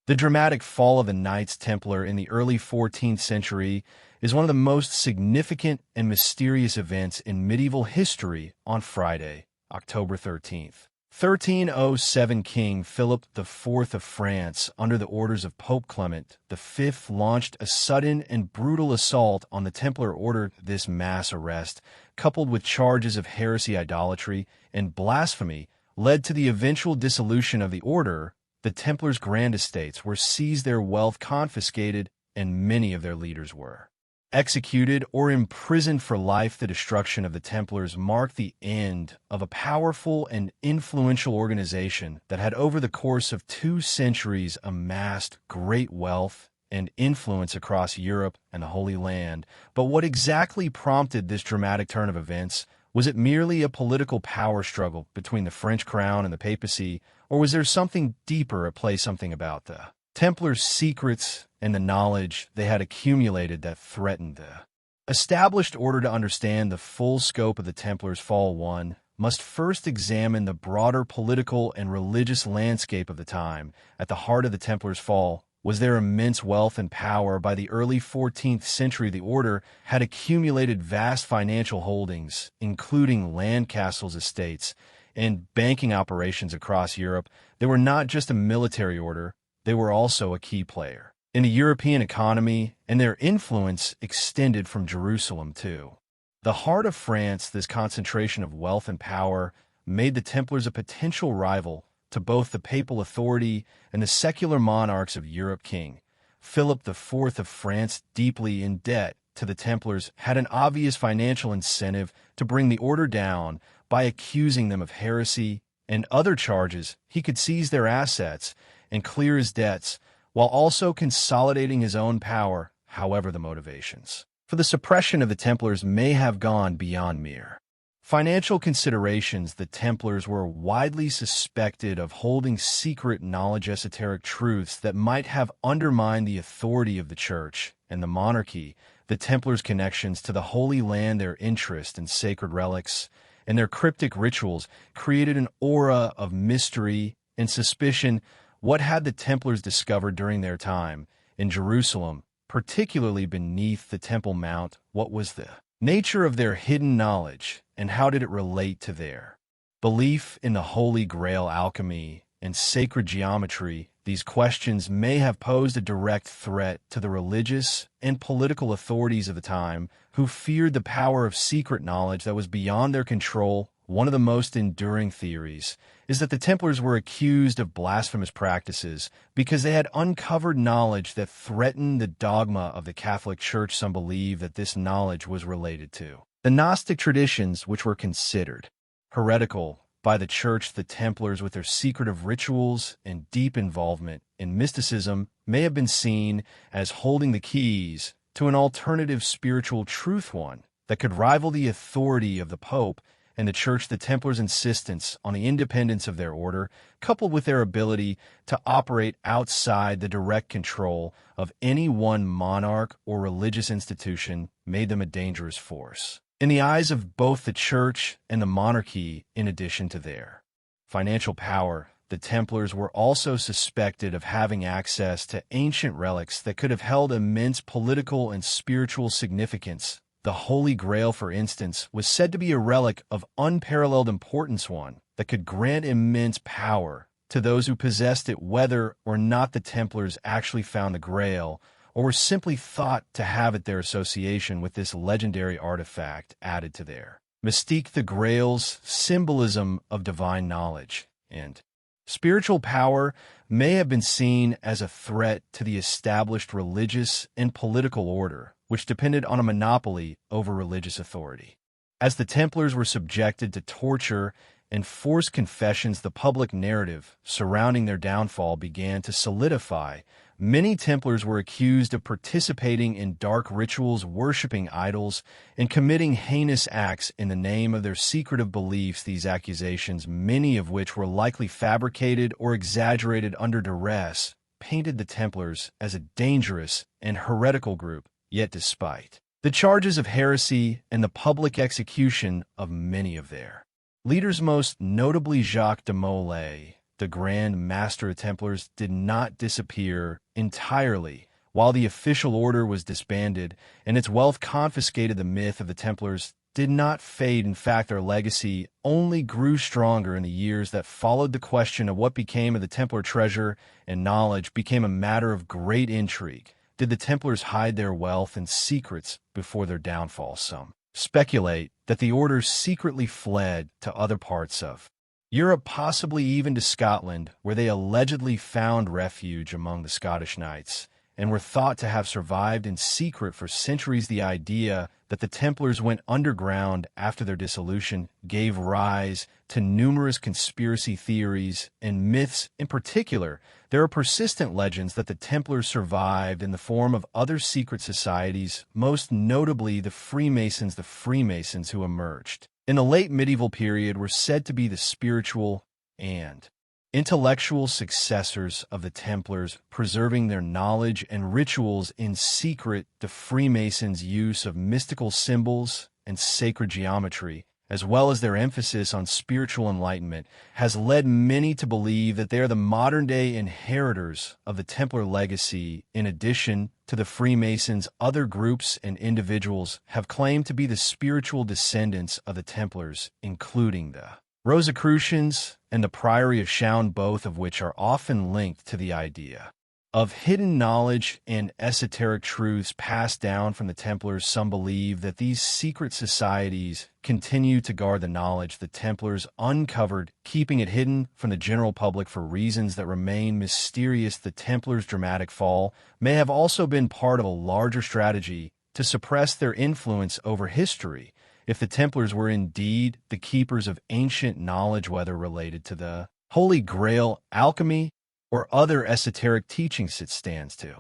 The dramatic fall of the Knights Templar in the early 14th century is one of the most significant and mysterious events in medieval history on Friday, October 13th. 1307 King Philip IV of France, under the orders of Pope Clement V, launched a sudden and brutal assault on the Templar order. This mass arrest, coupled with charges of heresy, idolatry, and blasphemy, led to the eventual dissolution of the order. The Templars' grand estates were seized, their wealth confiscated, and many of their leaders were executed or imprisoned for life. The destruction of the Templars marked the end of a powerful and influential organization that had, over the course of 2 centuries, amassed great wealth and influence across Europe and the Holy Land. But what exactly prompted this dramatic turn of events? Was it merely a political power struggle between the French crown and the papacy, or was there something deeper at play, something about the Templars' secrets and the knowledge they had accumulated that threatened the established order? To understand the full scope of the Templars' fall, one must first examine the broader political and religious landscape of the time. At the heart of the Templars' fall was their immense wealth and power. By the early 14th century, the order had accumulated vast financial holdings, including land, castles, estates, and banking operations across Europe. They were not just a military order, they were also a key player in the European economy, and their influence extended from Jerusalem to the heart of France. This concentration of wealth and power made the Templars a potential rival to both the papal authority and the secular monarchs of Europe. King Philip IV of France, deeply in debt to the Templars, had an obvious financial incentive to bring the order down. By accusing them of heresy and other charges, he could seize their assets and clear his debts, while also consolidating his own power. However, the motivations for the suppression of the Templars may have gone beyond mere financial considerations. The Templars were widely suspected of holding secret knowledge, esoteric truths that might have undermined the authority of the Church and the monarchy. The Templars' connections to the Holy Land, their interest in sacred relics, and their cryptic rituals created an aura of mystery and suspicion. What had the Templars discovered during their time in Jerusalem, particularly beneath the Temple Mount? What was the nature of their hidden knowledge, and how did it relate to their belief in the Holy Grail, alchemy, and sacred geometry? These questions may have posed a direct threat to the religious and political authorities of the time, who feared the power of secret knowledge that was beyond their control. One of the most enduring theories is that the Templars were accused of blasphemous practices because they had uncovered knowledge that threatened the dogma of the Catholic Church. Some believe that this knowledge was related to the Gnostic traditions, which were considered heretical by the Church. The Templars, with their secretive rituals and deep involvement in mysticism, may have been seen as holding the keys to an alternative spiritual truth, one that could rival the authority of the Pope and the Church. The Templars' insistence on the independence of their order, coupled with their ability to operate outside the direct control of any one monarch or religious institution, made them a dangerous force in the eyes of both the Church and the monarchy. In addition to their financial power, the Templars were also suspected of having access to ancient relics that could have held immense political and spiritual significance. The Holy Grail, for instance, was said to be a relic of unparalleled importance, one that could grant immense power to those who possessed it. Whether or not the Templars actually found the Grail, or were simply thought to have it, their association with this legendary artifact added to their mystique. The Grail's symbolism of divine knowledge and spiritual power may have been seen as a threat to the established religious and political order, which depended on a monopoly over religious authority. As the Templars were subjected to torture and forced confessions, the public narrative surrounding their downfall began to solidify. Many Templars were accused of participating in dark rituals, worshiping idols, and committing heinous acts in the name of their secretive beliefs. These accusations, many of which were likely fabricated or exaggerated under duress, painted the Templars as a dangerous and heretical group. Yet despite the charges of heresy and the public execution of many of their leaders, most notably Jacques de Molay, the Grand Master of Templars, did not disappear entirely. While the official order was disbanded and its wealth confiscated, the myth of the Templars did not fade. In fact, their legacy only grew stronger in the years that followed. The question of what became of the Templar treasure and knowledge became a matter of great intrigue. Did the Templars hide their wealth and secrets before their downfall? Some speculate that the order secretly fled to other parts of Europe, possibly even to Scotland, where they allegedly found refuge among the Scottish knights, and were thought to have survived in secret for centuries. The idea that the Templars went underground after their dissolution gave rise to numerous conspiracy theories and myths. In particular, there are persistent legends that the Templars survived in the form of other secret societies, most notably the Freemasons. The Freemasons, who emerged in the late medieval period, were said to be the spiritual and intellectual successors of the Templars, preserving their knowledge and rituals in secret. The Freemasons' use of mystical symbols and sacred geometry, as well as their emphasis on spiritual enlightenment, has led many to believe that they are the modern-day inheritors of the Templar legacy. In addition to the Freemasons, other groups and individuals have claimed to be the spiritual descendants of the Templars, including the Rosicrucians and the Priory of Chaon, both of which are often linked to the idea of hidden knowledge and esoteric truths passed down from the Templars. Some believe that these secret societies continue to guard the knowledge the Templars uncovered, keeping it hidden from the general public for reasons that remain mysterious. The Templars' dramatic fall may have also been part of a larger strategy to suppress their influence over history. If the Templars were indeed the keepers of ancient knowledge, whether related to the Holy Grail, alchemy, or other esoteric teachings, it stands to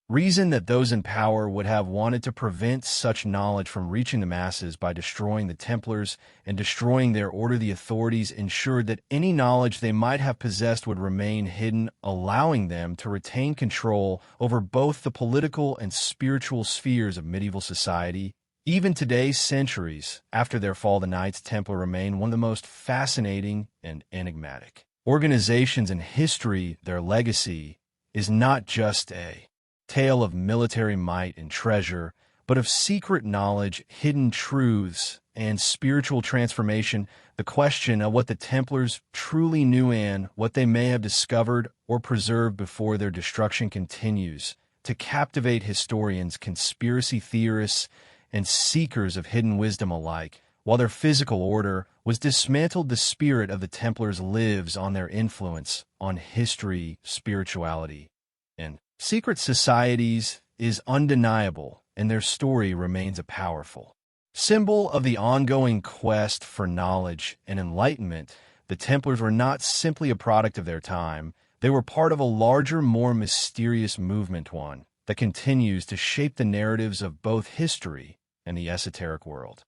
reason that those in power would have wanted to prevent such knowledge from reaching the masses by destroying the Templars and destroying their order. The authorities ensured that any knowledge they might have possessed would remain hidden, allowing them to retain control over both the political and spiritual spheres of medieval society. Even today, centuries after their fall, the Knights Templar remain one of the most fascinating and enigmatic organizations in history. Their legacy is not just a tale of military might and treasure, but of secret knowledge, hidden truths, and spiritual transformation. The question of what the Templars truly knew and what they may have discovered or preserved before their destruction continues to captivate historians, conspiracy theorists, and seekers of hidden wisdom alike. While their physical order was dismantled, the spirit of the Templars lives on. Their influence on history, spirituality, and secret societies is undeniable, and their story remains a powerful symbol of the ongoing quest for knowledge and enlightenment. The Templars were not simply a product of their time. They were part of a larger, more mysterious movement, one that continues to shape the narratives of both history and the esoteric world.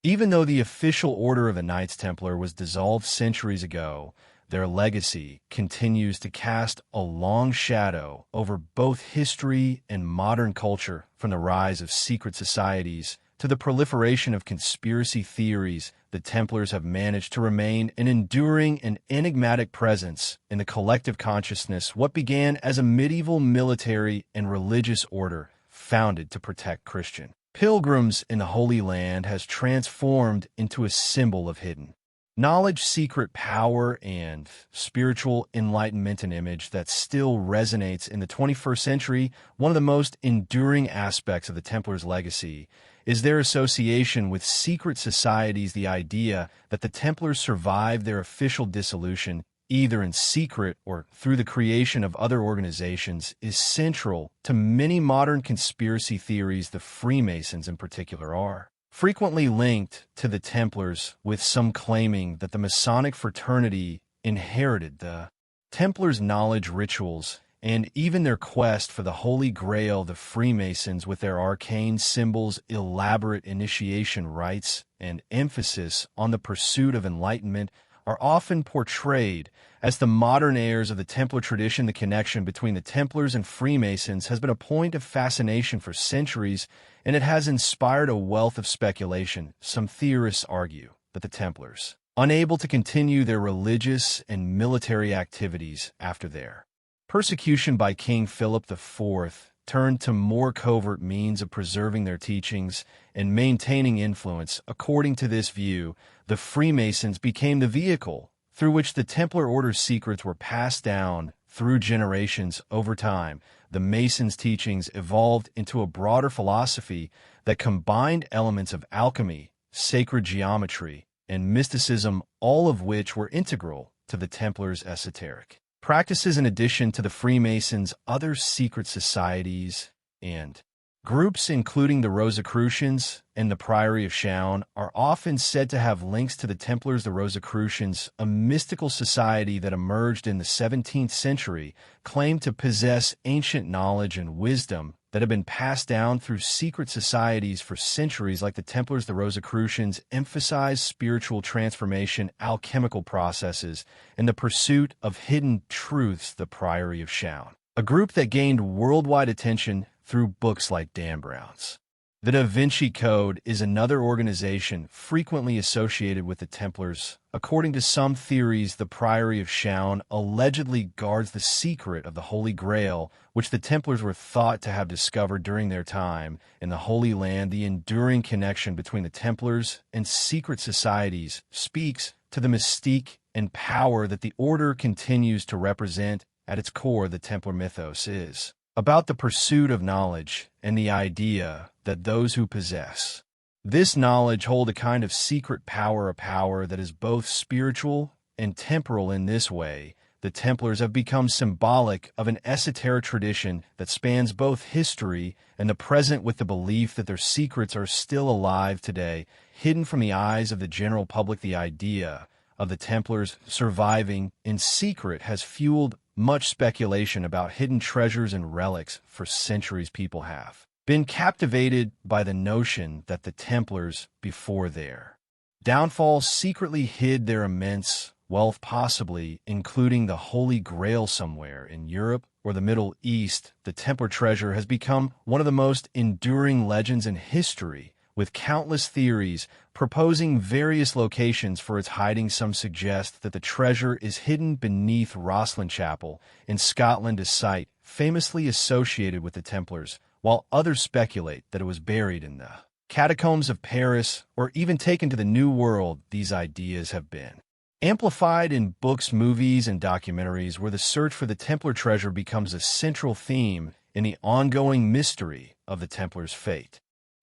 Even though the official order of the Knights Templar was dissolved centuries ago, their legacy continues to cast a long shadow over both history and modern culture. From the rise of secret societies to the proliferation of conspiracy theories, the Templars have managed to remain an enduring and enigmatic presence in the collective consciousness. What began as a medieval military and religious order founded to protect Christian pilgrims in the Holy Land has transformed into a symbol of hidden knowledge, secret power, and spiritual enlightenment, an image that still resonates in the 21st century. One of the most enduring aspects of the Templars' legacy is their association with secret societies. The idea that the Templars survived their official dissolution, either in secret or through the creation of other organizations, is central to many modern conspiracy theories. The Freemasons, in particular, are frequently linked to the Templars, with some claiming that the Masonic fraternity inherited the Templars' knowledge, rituals, and even their quest for the Holy Grail. The Freemasons, with their arcane symbols, elaborate initiation rites, and emphasis on the pursuit of enlightenment, are often portrayed as the modern heirs of the Templar tradition. The connection between the Templars and Freemasons has been a point of fascination for centuries, and it has inspired a wealth of speculation. Some theorists argue that the Templars unable to continue their religious and military activities after their persecution by King Philip IV, turned to more covert means of preserving their teachings and maintaining influence. According to this view, the Freemasons became the vehicle through which the Templar Order's secrets were passed down through generations. Over time, the Masons' teachings evolved into a broader philosophy that combined elements of alchemy, sacred geometry, and mysticism, all of which were integral to the Templars' esoteric practices. In addition to the Freemasons, other secret societies and groups, including the Rosicrucians and the Priory of Chaon, are often said to have links to the Templars. The Rosicrucians, a mystical society that emerged in the 17th century, claimed to possess ancient knowledge and wisdom that have been passed down through secret societies for centuries. Like the Templars, the Rosicrucians emphasized spiritual transformation, alchemical processes, and the pursuit of hidden truths. The Priory of Chaon, a group that gained worldwide attention through books like Dan Brown's The Da Vinci Code, is another organization frequently associated with the Templars. According to some theories, the Priory of Chaon allegedly guards the secret of the Holy Grail, which the Templars were thought to have discovered during their time in the Holy Land. The enduring connection between the Templars and secret societies speaks to the mystique and power that the order continues to represent. At its core, the Templar mythos is about the pursuit of knowledge and the idea that those who possess this knowledge hold a kind of secret power, a power that is both spiritual and temporal. In this way, the Templars have become symbolic of an esoteric tradition that spans both history and the present, with the belief that their secrets are still alive today, hidden from the eyes of the general public. The idea of the Templars surviving in secret has fueled much speculation about hidden treasures and relics. For centuries, people have been captivated by the notion that the Templars, before their downfall, secretly hid their immense wealth, possibly including the Holy Grail somewhere in Europe or the Middle East. The Templar treasure has become one of the most enduring legends in history, with countless theories proposing various locations for its hiding. Some suggest that the treasure is hidden beneath Rosslyn Chapel in Scotland, a site famously associated with the Templars, while others speculate that it was buried in the catacombs of Paris or even taken to the New World. These ideas have been amplified in books, movies, and documentaries, where the search for the Templar treasure becomes a central theme in the ongoing mystery of the Templars' fate.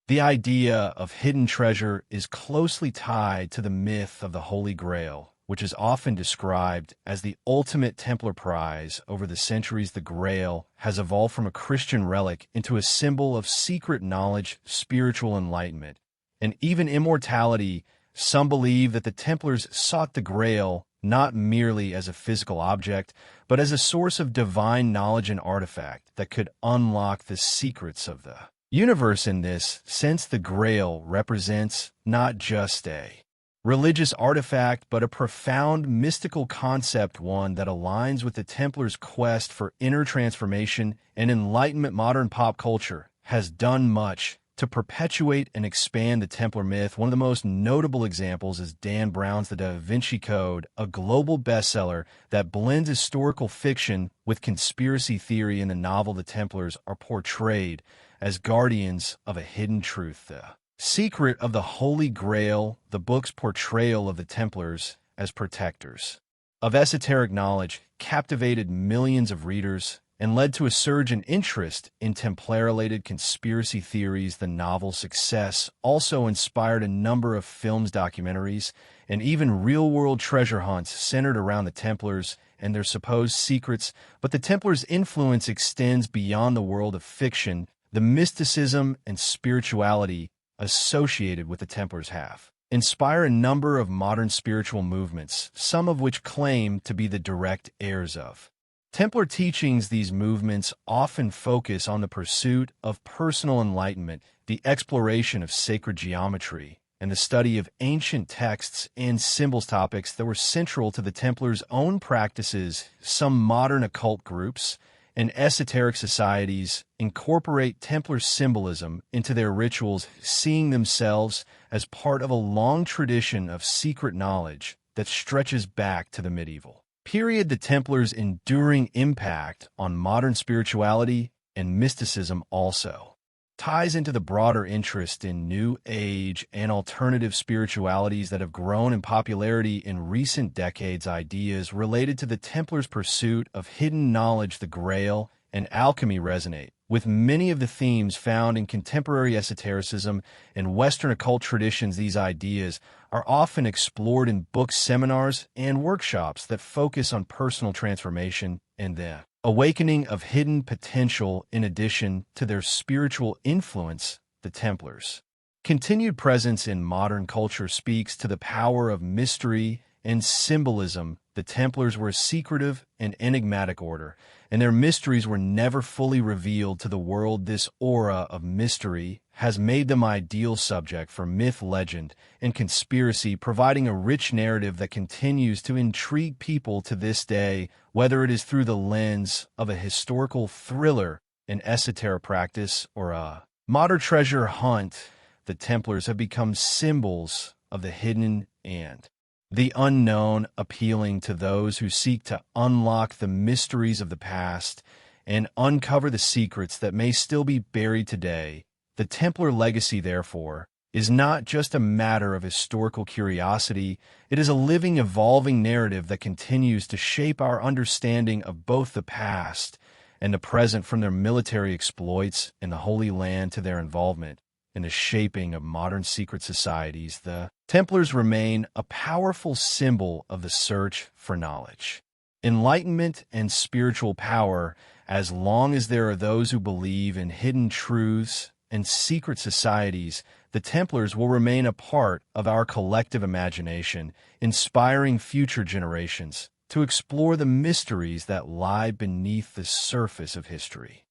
The idea of hidden treasure is closely tied to the myth of the Holy Grail, which is often described as the ultimate Templar prize. Over the centuries, the Grail has evolved from a Christian relic into a symbol of secret knowledge, spiritual enlightenment, and even immortality. Some believe that the Templars sought the Grail not merely as a physical object, but as a source of divine knowledge and artifact that could unlock the secrets of the universe. In this sense, the Grail represents not just a religious artifact, but a profound mystical concept, one that aligns with the Templars' quest for inner transformation and enlightenment. Modern pop culture has done much to perpetuate and expand the Templar myth. One of the most notable examples is Dan Brown's The Da Vinci Code, a global bestseller that blends historical fiction with conspiracy theory. In the novel, the Templars are portrayed as guardians of a hidden truth, the secret of the Holy Grail. The book's portrayal of the Templars as protectors of esoteric knowledge captivated millions of readers and led to a surge in interest in Templar-related conspiracy theories. The novel's success also inspired a number of films, documentaries, and even real-world treasure hunts centered around the Templars and their supposed secrets. But the Templars' influence extends beyond the world of fiction. The mysticism and spirituality associated with the Templars have inspired a number of modern spiritual movements, some of which claim to be the direct heirs of Templar teachings. These movements often focus on the pursuit of personal enlightenment, the exploration of sacred geometry, and the study of ancient texts and symbols, topics that were central to the Templars' own practices. Some modern occult groups and esoteric societies incorporate Templar symbolism into their rituals, seeing themselves as part of a long tradition of secret knowledge that stretches back to the medieval period. The Templars' enduring impact on modern spirituality and mysticism also ties into the broader interest in New Age and alternative spiritualities that have grown in popularity in recent decades. Ideas related to the Templars' pursuit of hidden knowledge, the Grail, and alchemy resonate with many of the themes found in contemporary esotericism and Western occult traditions. These ideas are often explored in books, seminars, and workshops that focus on personal transformation and the awakening of hidden potential. In addition to their spiritual influence, the Templars' continued presence in modern culture speaks to the power of mystery and symbolism. The Templars were a secretive and enigmatic order, and their mysteries were never fully revealed to the world. This aura of mystery has made them ideal subject for myth, legend, and conspiracy, providing a rich narrative that continues to intrigue people to this day, whether it is through the lens of a historical thriller, an esoteric practice, or a modern treasure hunt. The Templars have become symbols of the hidden and the unknown, appealing to those who seek to unlock the mysteries of the past and uncover the secrets that may still be buried today. The Templar legacy, therefore, is not just a matter of historical curiosity. It is a living, evolving narrative that continues to shape our understanding of both the past and the present, from their military exploits in the Holy Land to their involvement in the shaping of modern secret societies. The Templars remain a powerful symbol of the search for knowledge, enlightenment, and spiritual power. As long as there are those who believe in hidden truths and secret societies, the Templars will remain a part of our collective imagination, inspiring future generations to explore the mysteries that lie beneath the surface of history.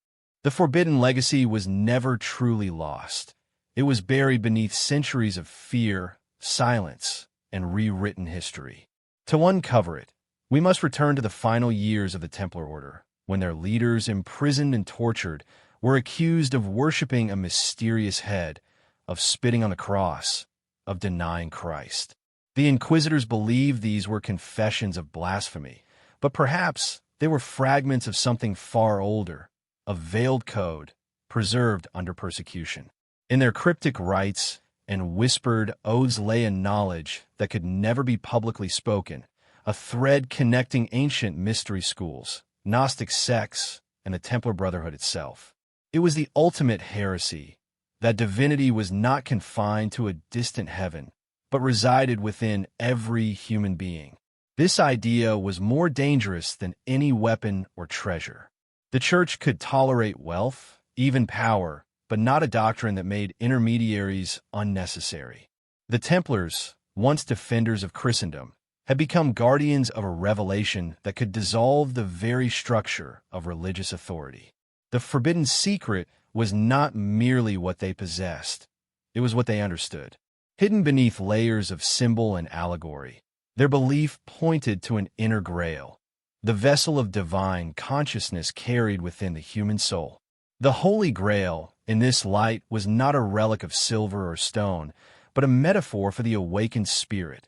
The forbidden legacy was never truly lost. It was buried beneath centuries of fear, silence, and rewritten history. To uncover it, we must return to the final years of the Templar Order, when their leaders, imprisoned and tortured, were accused of worshiping a mysterious head, of spitting on the cross, of denying Christ. The Inquisitors believed these were confessions of blasphemy, but perhaps they were fragments of something far older, a veiled code preserved under persecution. In their cryptic rites and whispered odes lay a knowledge that could never be publicly spoken, a thread connecting ancient mystery schools, Gnostic sects, and the Templar Brotherhood itself. It was the ultimate heresy that divinity was not confined to a distant heaven, but resided within every human being. This idea was more dangerous than any weapon or treasure. The Church could tolerate wealth, even power, but not a doctrine that made intermediaries unnecessary. The Templars, once defenders of Christendom, had become guardians of a revelation that could dissolve the very structure of religious authority. The forbidden secret was not merely what they possessed, it was what they understood. Hidden beneath layers of symbol and allegory, their belief pointed to an inner grail, the vessel of divine consciousness carried within the human soul. The Holy Grail, in this light, was not a relic of silver or stone, but a metaphor for the awakened spirit,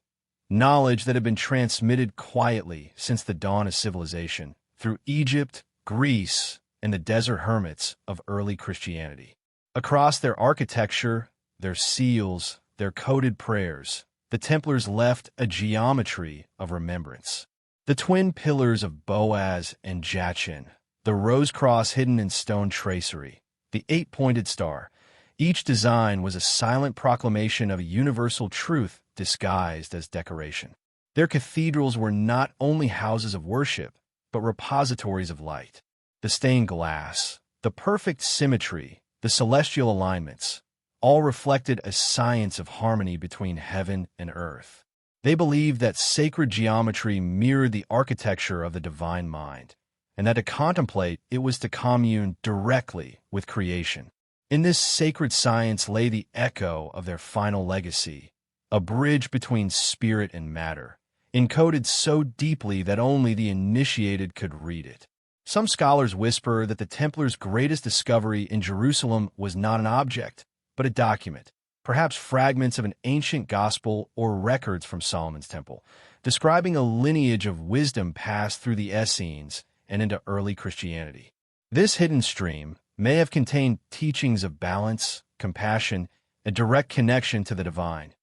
knowledge that had been transmitted quietly since the dawn of civilization through Egypt, Greece, and the desert hermits of early Christianity. Across their architecture, their seals, their coded prayers, the Templars left a geometry of remembrance. The twin pillars of Boaz and Jachin, the rose cross hidden in stone tracery, the eight-pointed star. Each design was a silent proclamation of a universal truth disguised as decoration. Their cathedrals were not only houses of worship, but repositories of light. The stained glass, the perfect symmetry, the celestial alignments, all reflected a science of harmony between heaven and earth. They believed that sacred geometry mirrored the architecture of the divine mind, and that to contemplate it was to commune directly with creation. In this sacred science lay the echo of their final legacy, a bridge between spirit and matter, encoded so deeply that only the initiated could read it. Some scholars whisper that the Templars' greatest discovery in Jerusalem was not an object, but a document, perhaps fragments of an ancient gospel or records from Solomon's temple. describing a lineage of wisdom passed through the Essenes and into early Christianity. This hidden stream may have contained teachings of balance, compassion, and direct connection to the divine,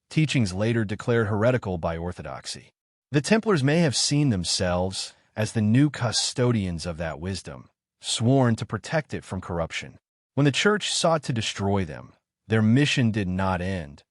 teachings later declared heretical by orthodoxy. The Templars may have seen themselves as the new custodians of that wisdom, sworn to protect it from corruption. When the Church sought to destroy them, their mission did not end.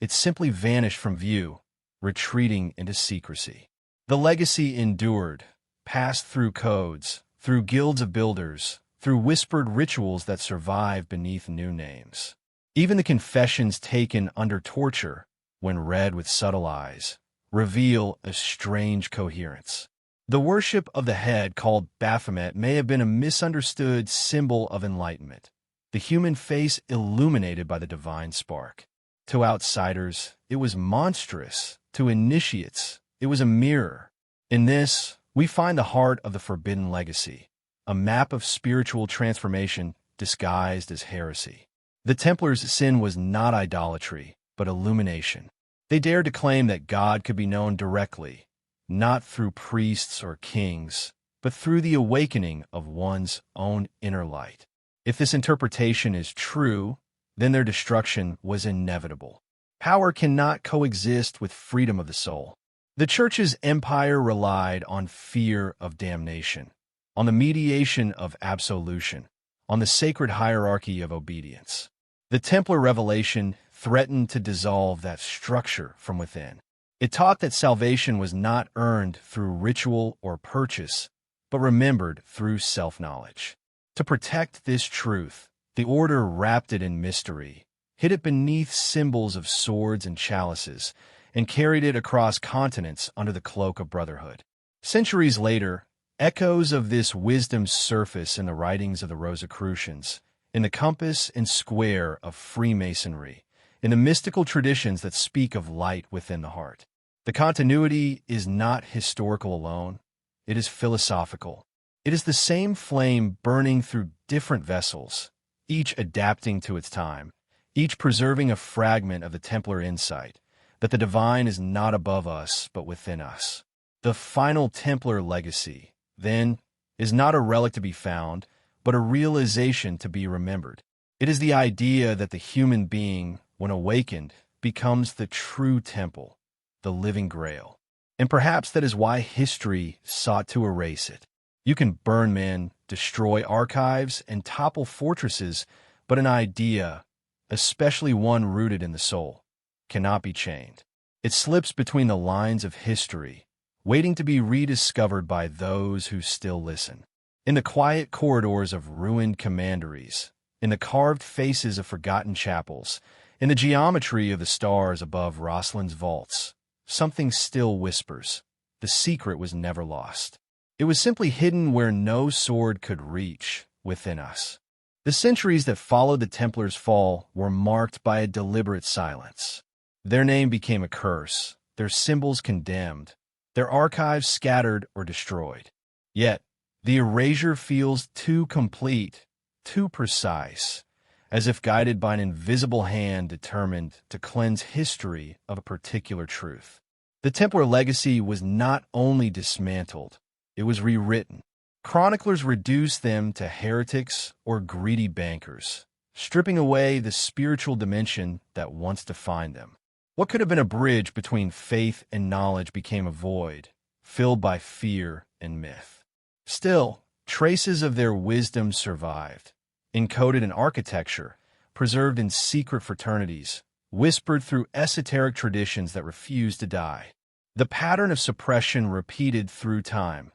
It simply vanished from view, retreating into secrecy. The legacy endured, passed through codes, through guilds of builders, through whispered rituals that survive beneath new names. Even the confessions taken under torture, when read with subtle eyes, reveal a strange coherence. The worship of the head, called Baphomet, may have been a misunderstood symbol of enlightenment, the human face illuminated by the divine spark. To outsiders, it was monstrous. To initiates, it was a mirror. In this, we find the heart of the forbidden legacy, a map of spiritual transformation disguised as heresy. The Templars' sin was not idolatry, but illumination. They dared to claim that God could be known directly, not through priests or kings, but through the awakening of one's own inner light. If this interpretation is true, then their destruction was inevitable. Power cannot coexist with freedom of the soul. The Church's empire relied on fear of damnation, on the mediation of absolution, on the sacred hierarchy of obedience. The Templar revelation threatened to dissolve that structure from within. It taught that salvation was not earned through ritual or purchase, but remembered through self-knowledge. To protect this truth, the Order wrapped it in mystery, hid it beneath symbols of swords and chalices, and carried it across continents under the cloak of brotherhood. Centuries later, echoes of this wisdom surface in the writings of the Rosicrucians, in the compass and square of Freemasonry, in the mystical traditions that speak of light within the heart. The continuity is not historical alone, it is philosophical. It is the same flame burning through different vessels, each adapting to its time, each preserving a fragment of the Templar insight, that the divine is not above us, but within us. The final Templar legacy, then, is not a relic to be found, but a realization to be remembered. It is the idea that the human being, when awakened, becomes the true temple, the living grail. And perhaps that is why history sought to erase it. You can burn men, destroy archives, and topple fortresses, but an idea, especially one rooted in the soul, cannot be chained. It slips between the lines of history, waiting to be rediscovered by those who still listen. In the quiet corridors of ruined commanderies, in the carved faces of forgotten chapels, in the geometry of the stars above Roslin's vaults, something still whispers. The secret was never lost. It was simply hidden where no sword could reach, within us. The centuries that followed the Templars' fall were marked by a deliberate silence. Their name became a curse, their symbols condemned, their archives scattered or destroyed. Yet, the erasure feels too complete, too precise, as if guided by an invisible hand determined to cleanse history of a particular truth. The Templar legacy was not only dismantled, it was rewritten. Chroniclers reduced them to heretics or greedy bankers, stripping away the spiritual dimension that once defined them. What could have been a bridge between faith and knowledge became a void, filled by fear and myth. Still, traces of their wisdom survived, encoded in architecture, preserved in secret fraternities, whispered through esoteric traditions that refused to die. The pattern of suppression repeated through time.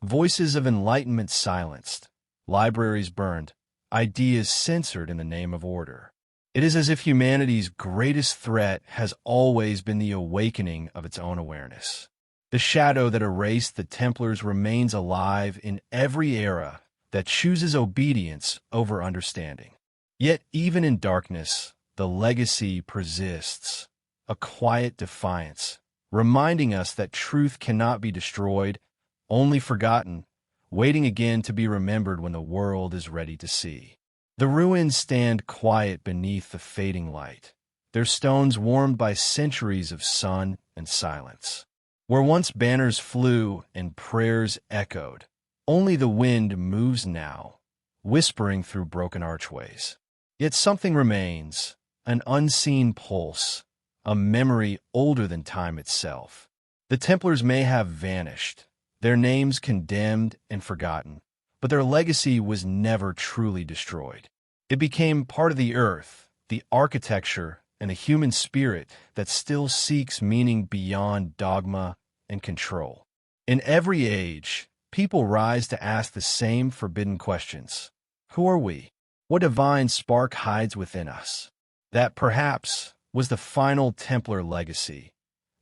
Voices of enlightenment silenced, libraries burned, ideas censored in the name of order. It is as if humanity's greatest threat has always been the awakening of its own awareness. The shadow that erased the Templars remains alive in every era that chooses obedience over understanding. Yet even in darkness, the legacy persists, a quiet defiance, reminding us that truth cannot be destroyed, only forgotten, waiting again to be remembered when the world is ready to see. The ruins stand quiet beneath the fading light, their stones warmed by centuries of sun and silence. Where once banners flew and prayers echoed, only the wind moves now, whispering through broken archways. Yet something remains, an unseen pulse, a memory older than time itself. The Templars may have vanished, their names condemned and forgotten, but their legacy was never truly destroyed. It became part of the earth, the architecture, and the human spirit that still seeks meaning beyond dogma and control. In every age, people rise to ask the same forbidden questions. Who are we? What divine spark hides within us? That perhaps was the final Templar legacy,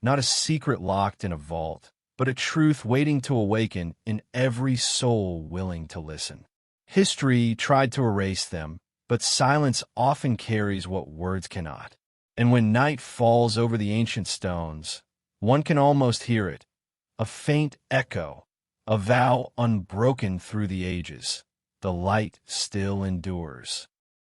not a secret locked in a vault, but a truth waiting to awaken in every soul willing to listen. History tried to erase them, but silence often carries what words cannot. And when night falls over the ancient stones, one can almost hear it, a faint echo, a vow unbroken through the ages. The light still endures.